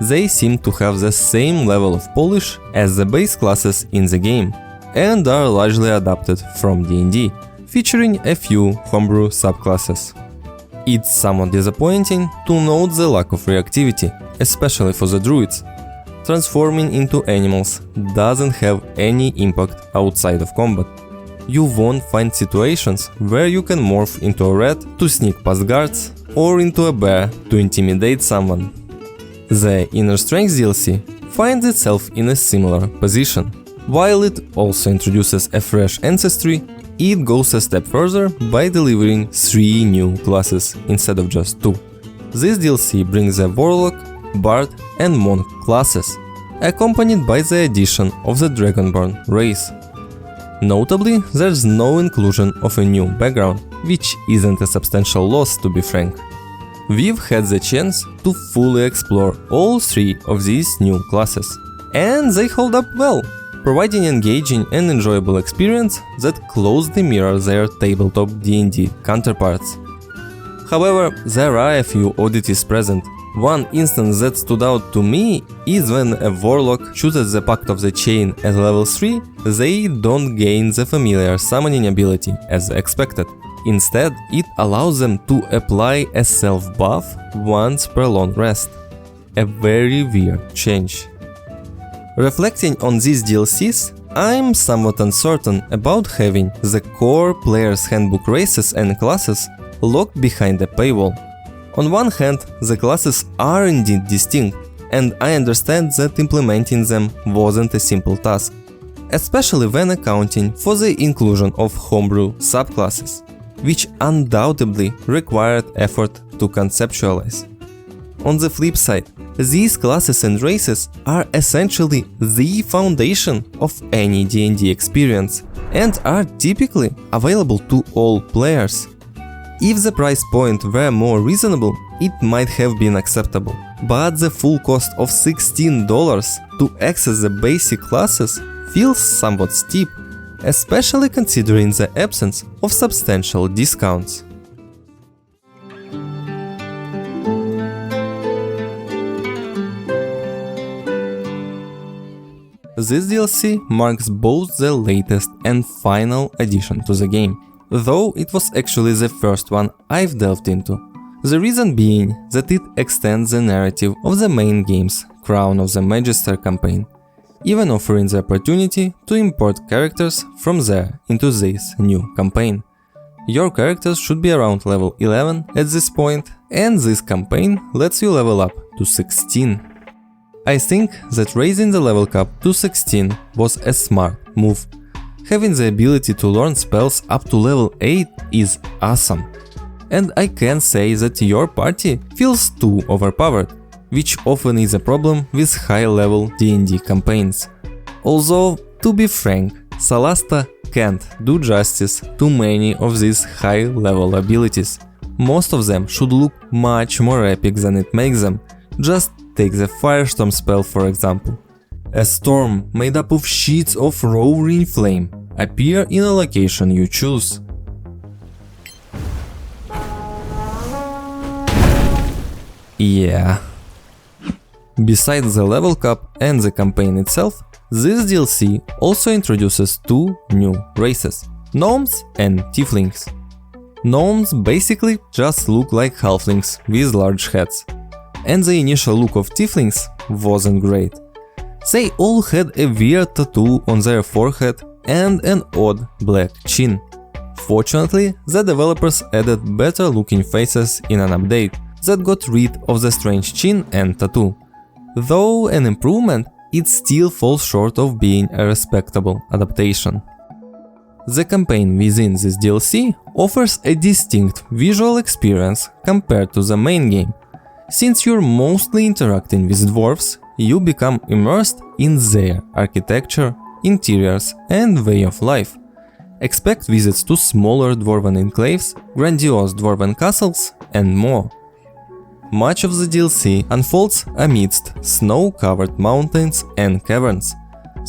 They seem to have the same level of polish as the base classes in the game, and are largely adapted from D&D, featuring a few homebrew subclasses. It's somewhat disappointing to note the lack of reactivity, especially for the druids. Transforming into animals doesn't have any impact outside of combat. You won't find situations where you can morph into a rat to sneak past guards, or into a bear to intimidate someone. The Inner Strength DLC finds itself in a similar position. While it also introduces a fresh ancestry, it goes a step further by delivering 3 new classes instead of just 2. This DLC brings the Warlock, Bard and Monk classes, accompanied by the addition of the Dragonborn race. Notably, there's no inclusion of a new background, which isn't a substantial loss, to be frank. We've had the chance to fully explore all 3 of these new classes, and they hold up well, providing engaging and enjoyable experience that closely mirror their tabletop D&D counterparts. However, there are a few oddities present, One instance that stood out to me is when a warlock chooses the Pact of the Chain at level 3, they don't gain the familiar summoning ability as expected. Instead, it allows them to apply a self-buff once per long rest. A very weird change. Reflecting on these DLCs, I'm somewhat uncertain about having the core player's handbook races and classes locked behind a paywall. On one hand, the classes are indeed distinct, and I understand that implementing them wasn't a simple task, especially when accounting for the inclusion of homebrew subclasses, which undoubtedly required effort to conceptualize. On the flip side, these classes and races are essentially the foundation of any D&D experience and are typically available to all players. If the price point were more reasonable, it might have been acceptable, but the full cost of $16 to access the basic classes feels somewhat steep, especially considering the absence of substantial discounts. This DLC marks both the latest and final addition to the game, though it was actually the first one I've delved into. The reason being that it extends the narrative of the main game's Crown of the Magister campaign, even offering the opportunity to import characters from there into this new campaign. Your characters should be around level 11 at this point, and this campaign lets you level up to 16. I think that raising the level cap to 16 was a smart move. Having the ability to learn spells up to level 8 is awesome. And I can say that your party feels too overpowered, which often is a problem with high-level D&D campaigns. Although, to be frank, Solasta can't do justice to many of these high-level abilities. Most of them should look much more epic than it makes them. Just take the Firestorm spell for example. A storm made up of sheets of roaring flame appear in a location you choose. Yeah. Besides the level cap and the campaign itself, this DLC also introduces two new races, Gnomes and Tieflings. Gnomes basically just look like halflings with large heads, and the initial look of Tieflings wasn't great. They all had a weird tattoo on their forehead and an odd black chin. Fortunately, the developers added better looking faces in an update that got rid of the strange chin and tattoo. Though an improvement, it still falls short of being a respectable adaptation. The campaign within this DLC offers a distinct visual experience compared to the main game. Since you're mostly interacting with dwarves, you become immersed in their architecture, interiors, and way of life. Expect visits to smaller dwarven enclaves, grandiose dwarven castles, and more. Much of the DLC unfolds amidst snow-covered mountains and caverns,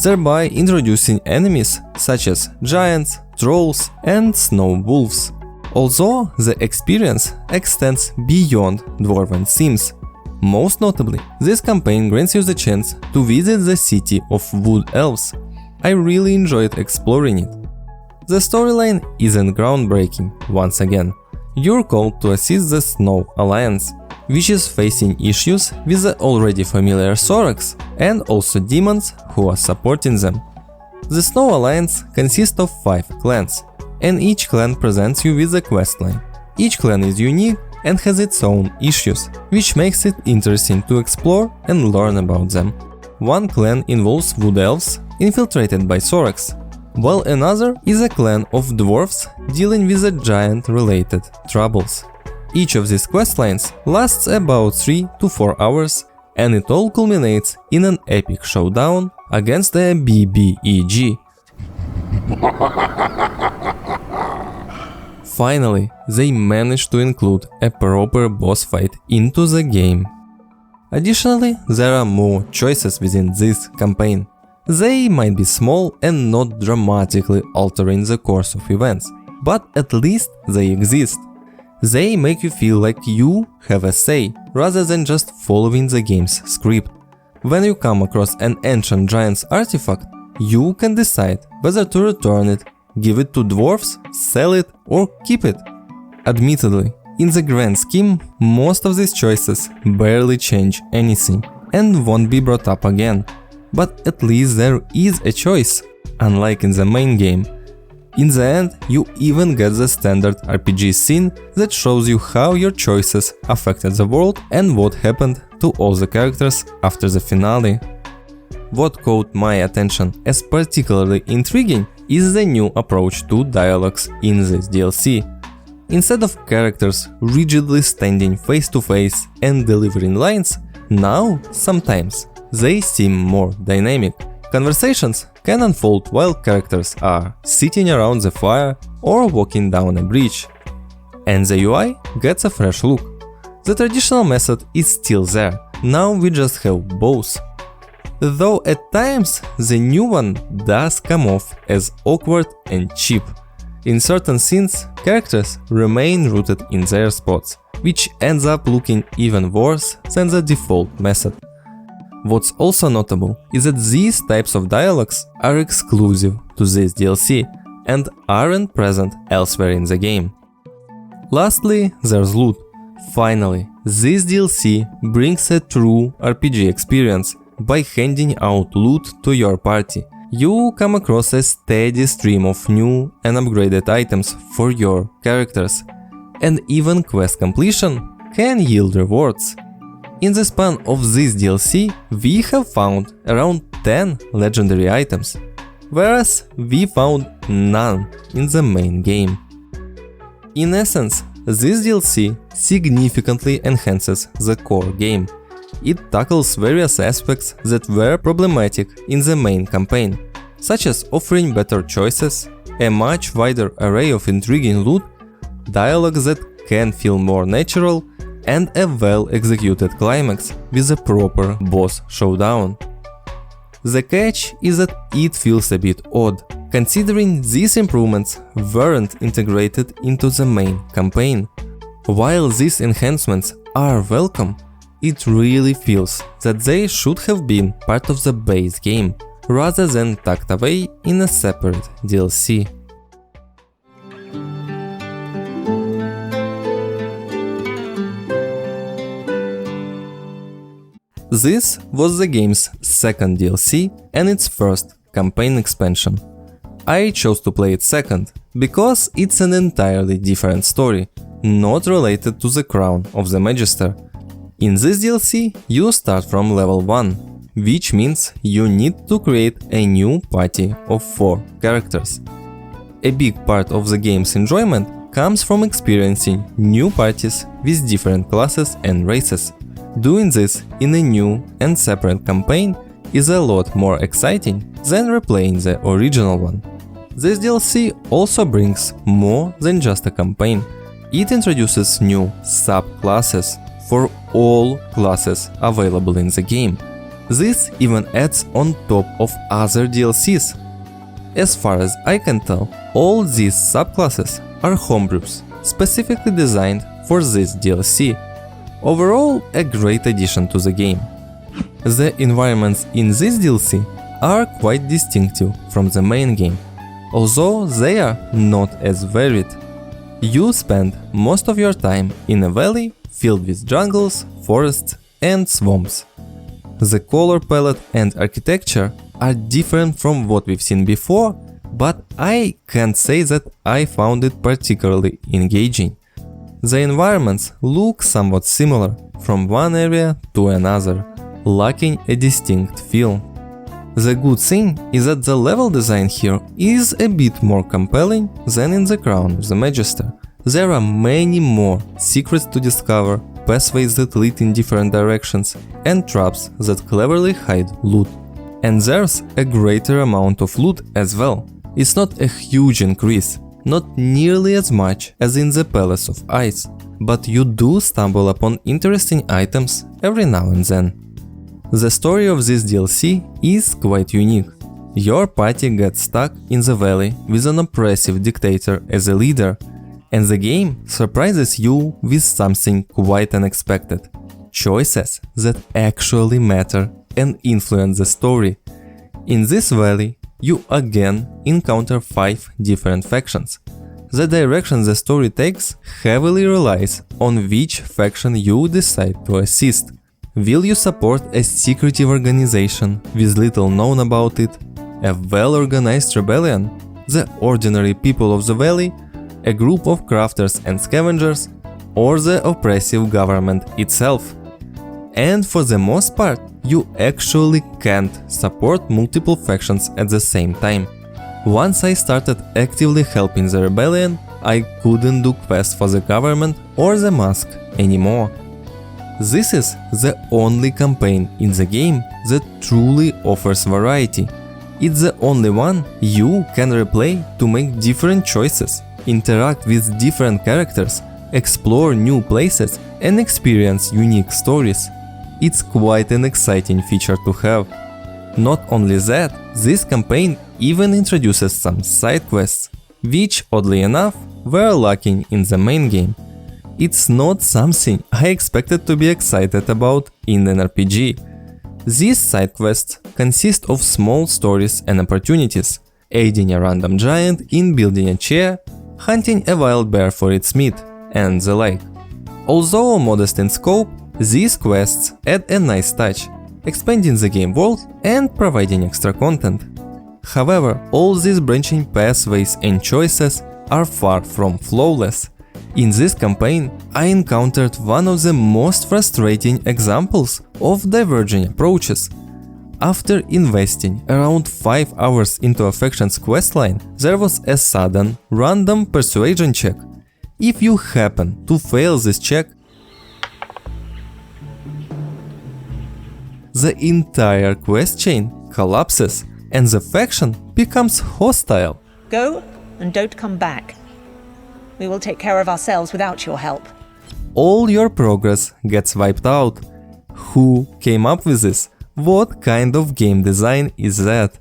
thereby introducing enemies such as giants, trolls, and snow wolves. Although the experience extends beyond dwarven themes. Most notably, this campaign grants you the chance to visit the city of Wood Elves. I really enjoyed exploring it. The storyline isn't groundbreaking once again. You're called to assist the Snow Alliance, which is facing issues with the already familiar Sorax and also demons who are supporting them. The Snow Alliance consists of 5 clans, and each clan presents you with a questline. Each clan is unique and has its own issues, which makes it interesting to explore and learn about them. One clan involves Wood Elves infiltrated by Sorax, while another is a clan of dwarves dealing with the giant-related troubles. Each of these questlines lasts about 3 to 4 hours, and it all culminates in an epic showdown against the BBEG. Finally, they managed to include a proper boss fight into the game. Additionally, there are more choices within this campaign. They might be small and not dramatically altering the course of events, but at least they exist. They make you feel like you have a say, rather than just following the game's script. When you come across an ancient giant's artifact, you can decide whether to return it, give it to dwarves, sell it, or keep it. Admittedly, in the grand scheme, most of these choices barely change anything and won't be brought up again. But at least there is a choice, unlike in the main game. In the end, you even get the standard RPG scene that shows you how your choices affected the world and what happened to all the characters after the finale. What caught my attention as particularly intriguing is the new approach to dialogues in this DLC. Instead of characters rigidly standing face to face and delivering lines, now, sometimes, they seem more dynamic. Conversations can unfold while characters are sitting around the fire or walking down a bridge. And the UI gets a fresh look. The traditional method is still there, now we just have both. Though at times the new one does come off as awkward and cheap. In certain scenes, characters remain rooted in their spots, which ends up looking even worse than the default method. What's also notable is that these types of dialogues are exclusive to this DLC and aren't present elsewhere in the game. Lastly, there's loot. Finally, this DLC brings a true RPG experience by handing out loot to your party. You come across a steady stream of new and upgraded items for your characters, and even quest completion can yield rewards. In the span of this DLC, we have found around 10 legendary items, whereas we found none in the main game. In essence, this DLC significantly enhances the core game. It tackles various aspects that were problematic in the main campaign, such as offering better choices, a much wider array of intriguing loot, dialogues that can feel more natural, and a well-executed climax with a proper boss showdown. The catch is that it feels a bit odd, considering these improvements weren't integrated into the main campaign. While these enhancements are welcome, it really feels that they should have been part of the base game, rather than tucked away in a separate DLC. This was the game's second DLC and its first campaign expansion. I chose to play it second because it's an entirely different story, not related to the Crown of the Magister. In this DLC, you start from level 1, which means you need to create a new party of 4 characters. A big part of the game's enjoyment comes from experiencing new parties with different classes and races. Doing this in a new and separate campaign is a lot more exciting than replaying the original one. This DLC also brings more than just a campaign. It introduces new subclasses for all classes available in the game. This even adds on top of other DLCs. As far as I can tell, all these subclasses are homebrews, specifically designed for this DLC. Overall, a great addition to the game. The environments in this DLC are quite distinctive from the main game, although they are not as varied. You spend most of your time in a valley filled with jungles, forests, and swamps. The color palette and architecture are different from what we've seen before, but I can't say that I found it particularly engaging. The environments look somewhat similar from one area to another, lacking a distinct feel. The good thing is that the level design here is a bit more compelling than in the Crown of the Magister. There are many more secrets to discover, pathways that lead in different directions, and traps that cleverly hide loot. And there's a greater amount of loot as well. It's not a huge increase, not nearly as much as in the Palace of Ice, but you do stumble upon interesting items every now and then. The story of this DLC is quite unique. Your party gets stuck in the valley with an oppressive dictator as a leader, And the game surprises you with something quite unexpected. Choices that actually matter and influence the story. In this valley, you again encounter 5 different factions. The direction the story takes heavily relies on which faction you decide to assist. Will you support a secretive organization with little known about it, a well-organized rebellion, the ordinary people of the valley, a group of crafters and scavengers, or the oppressive government itself? And for the most part, you actually can't support multiple factions at the same time. Once I started actively helping the rebellion, I couldn't do quests for the government or the mask anymore. This is the only campaign in the game that truly offers variety. It's the only one you can replay to make different choices, interact with different characters, explore new places and experience unique stories. It's quite an exciting feature to have. Not only that, this campaign even introduces some side quests, which oddly enough were lacking in the main game. It's not something I expected to be excited about in an RPG. These side quests consist of small stories and opportunities, aiding a random giant in building a chair, hunting a wild bear for its meat, and the like. Although modest in scope, these quests add a nice touch, expanding the game world and providing extra content. However, all these branching pathways and choices are far from flawless. In this campaign, I encountered one of the most frustrating examples of diverging approaches. After investing around 5 hours into a faction's questline, there was a sudden, random persuasion check. If you happen to fail this check, the entire quest chain collapses and the faction becomes hostile. Go and don't come back. We will take care of ourselves without your help. All your progress gets wiped out. Who came up with this? What kind of game design is that?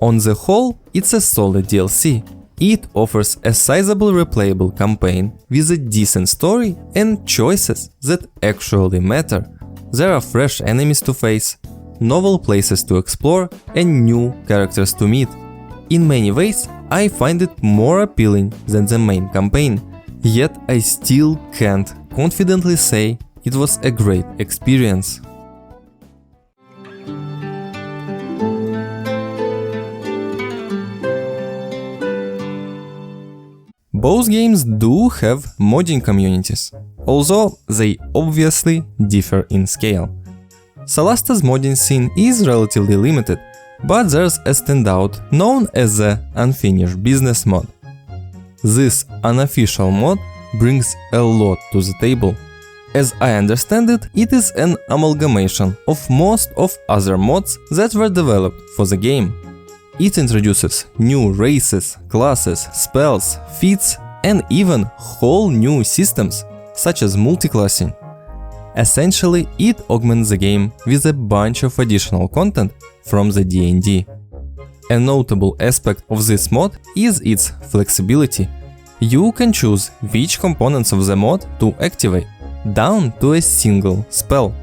On the whole, it's a solid DLC. It offers a sizable replayable campaign with a decent story and choices that actually matter. There are fresh enemies to face, novel places to explore and new characters to meet. In many ways, I find it more appealing than the main campaign, yet I still can't confidently say it was a great experience. Both games do have modding communities, although they obviously differ in scale. Solasta's modding scene is relatively limited, but there's a standout known as the Unfinished Business mod. This unofficial mod brings a lot to the table. As I understand it, it is an amalgamation of most of other mods that were developed for the game. It introduces new races, classes, spells, feats, and even whole new systems, such as multiclassing. Essentially, it augments the game with a bunch of additional content from the D&D. A notable aspect of this mod is its flexibility. You can choose which components of the mod to activate, down to a single spell.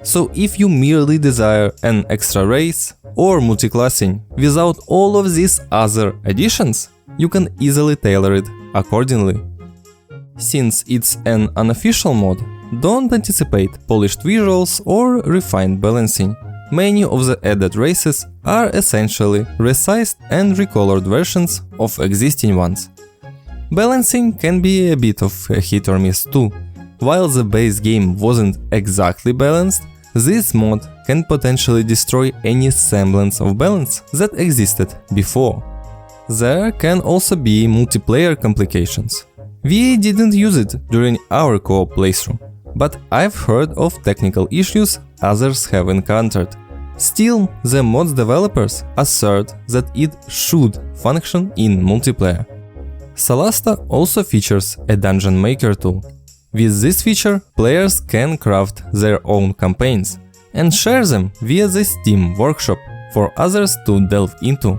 So if you merely desire an extra race or multiclassing without all of these other additions, you can easily tailor it accordingly. Since it's an unofficial mod, don't anticipate polished visuals or refined balancing. Many of the added races are essentially resized and recolored versions of existing ones. Balancing can be a bit of a hit or miss too. While the base game wasn't exactly balanced, this mod can potentially destroy any semblance of balance that existed before. There can also be multiplayer complications. We didn't use it during our co-op playthrough, but I've heard of technical issues others have encountered. Still, the mod's developers assert that it should function in multiplayer. Solasta also features a Dungeon Maker tool. With this feature, players can craft their own campaigns and share them via the Steam Workshop for others to delve into.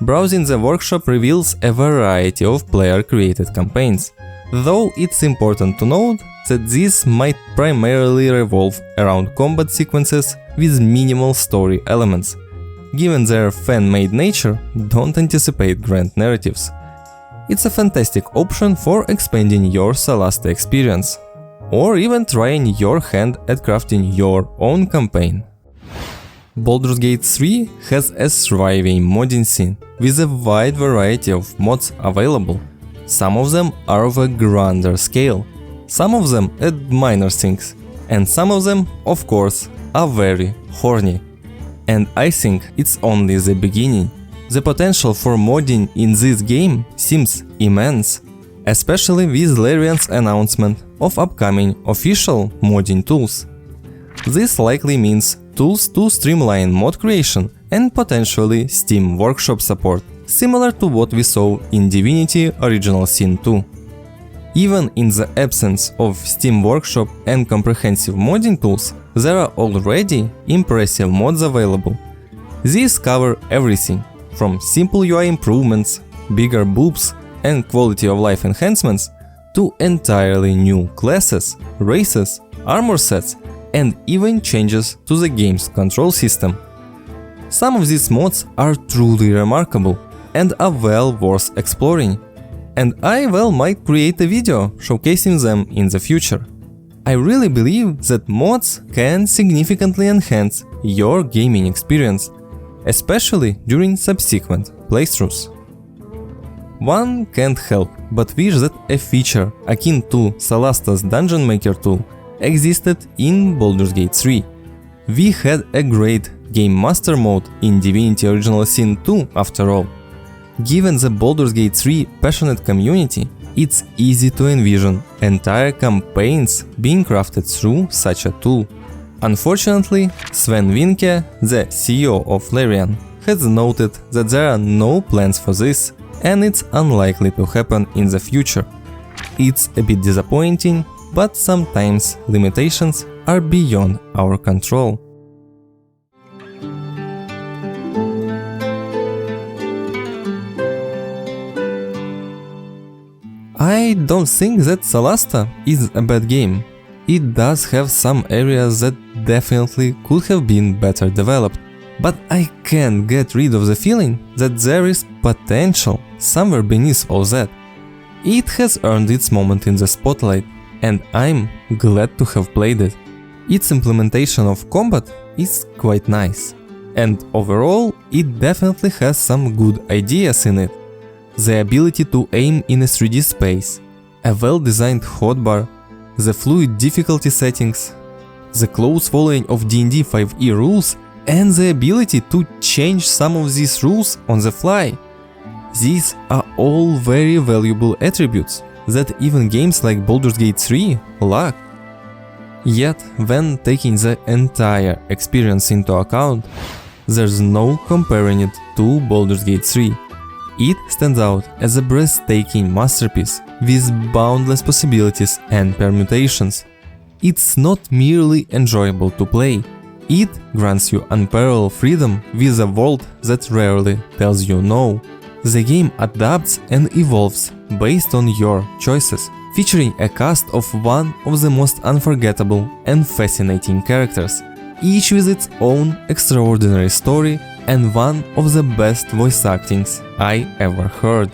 Browsing the workshop reveals a variety of player-created campaigns, though it's important to note that these might primarily revolve around combat sequences with minimal story elements. Given their fan-made nature, don't anticipate grand narratives. It's a fantastic option for expanding your Solasta experience, or even trying your hand at crafting your own campaign. Baldur's Gate 3 has a thriving modding scene, with a wide variety of mods available. Some of them are of a grander scale, some of them add minor things, and some of them, of course, are very horny. And I think it's only the beginning. The potential for modding in this game seems immense, especially with Larian's announcement of upcoming official modding tools. This likely means tools to streamline mod creation and potentially Steam Workshop support, similar to what we saw in Divinity Original Sin 2. Even in the absence of Steam Workshop and comprehensive modding tools, there are already impressive mods available. These cover everything, from simple UI improvements, bigger boobs and quality of life enhancements, to entirely new classes, races, armor sets, and even changes to the game's control system. Some of these mods are truly remarkable and are well worth exploring, and I might create a video showcasing them in the future. I really believe that mods can significantly enhance your gaming experience, especially during subsequent playthroughs. One can't help but wish that a feature akin to Solasta's Dungeon Maker tool existed in Baldur's Gate 3. We had a great Game Master mode in Divinity Original Sin 2 after all. Given the Baldur's Gate 3 passionate community, it's easy to envision entire campaigns being crafted through such a tool. Unfortunately, Sven Vincke, the CEO of Larian, has noted that there are no plans for this, and it's unlikely to happen in the future. It's a bit disappointing, but sometimes limitations are beyond our control. I don't think that Solasta is a bad game. It does have some areas that definitely could have been better developed, but I can't get rid of the feeling that there is potential somewhere beneath all that. It has earned its moment in the spotlight, and I'm glad to have played it. Its implementation of combat is quite nice, and overall it definitely has some good ideas in it. The ability to aim in a 3D space, a well-designed hotbar, the fluid difficulty settings, the close following of D&D 5e rules, and the ability to change some of these rules on the fly. These are all very valuable attributes that even games like Baldur's Gate 3 lack. Yet, when taking the entire experience into account, there's no comparing it to Baldur's Gate 3. It stands out as a breathtaking masterpiece with boundless possibilities and permutations. It's not merely enjoyable to play, it grants you unparalleled freedom with a world that rarely tells you no. The game adapts and evolves based on your choices, featuring a cast of one of the most unforgettable and fascinating characters, each with its own extraordinary story and one of the best voice actings I ever heard.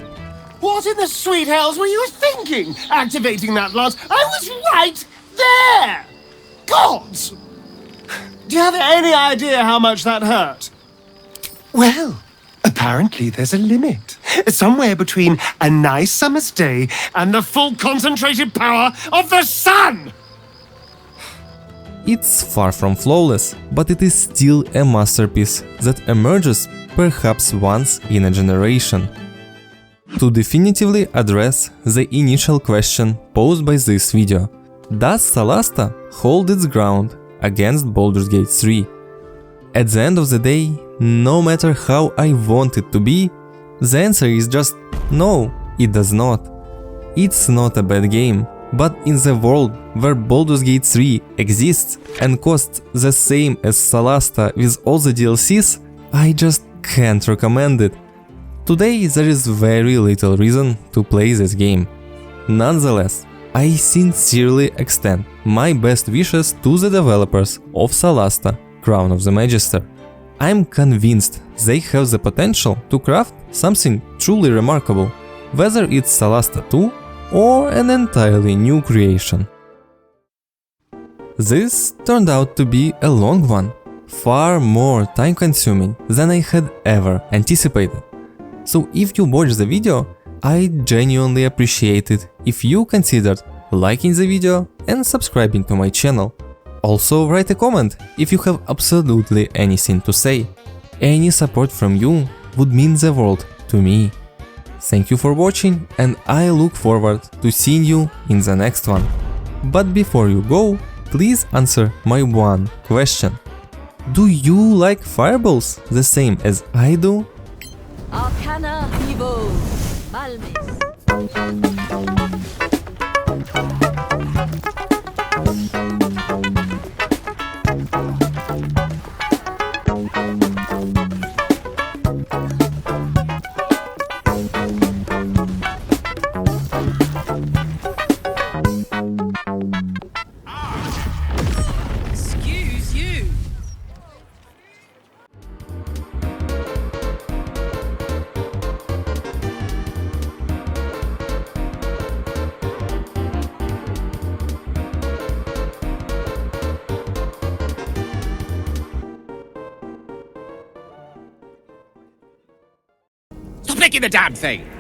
What in the sweet hells were you thinking, activating that lot? I was right there! Gods! Do you have any idea how much that hurt? Well, apparently there's a limit. Somewhere between a nice summer's day and the full concentrated power of the sun! It's far from flawless, but it is still a masterpiece that emerges perhaps once in a generation. To definitively address the initial question posed by this video, does Solasta hold its ground against Baldur's Gate 3? At the end of the day, no matter how I want it to be, the answer is just no, it does not. It's not a bad game, but in the world where Baldur's Gate 3 exists and costs the same as Solasta with all the DLCs, I just can't recommend it. Today there is very little reason to play this game. Nonetheless, I sincerely extend my best wishes to the developers of Solasta: Crown of the Magister. I'm convinced they have the potential to craft something truly remarkable, whether it's Solasta 2 or an entirely new creation. This turned out to be a long one, far more time-consuming than I had ever anticipated. So if you watched the video, I genuinely appreciate it if you considered liking the video and subscribing to my channel. Also write a comment if you have absolutely anything to say. Any support from you would mean the world to me. Thank you for watching, and I look forward to seeing you in the next one. But before you go, please answer my one question. Do you like fireballs the same as I do? Arcana Vivo Malmis. Excuse you. Stop licking the damn thing!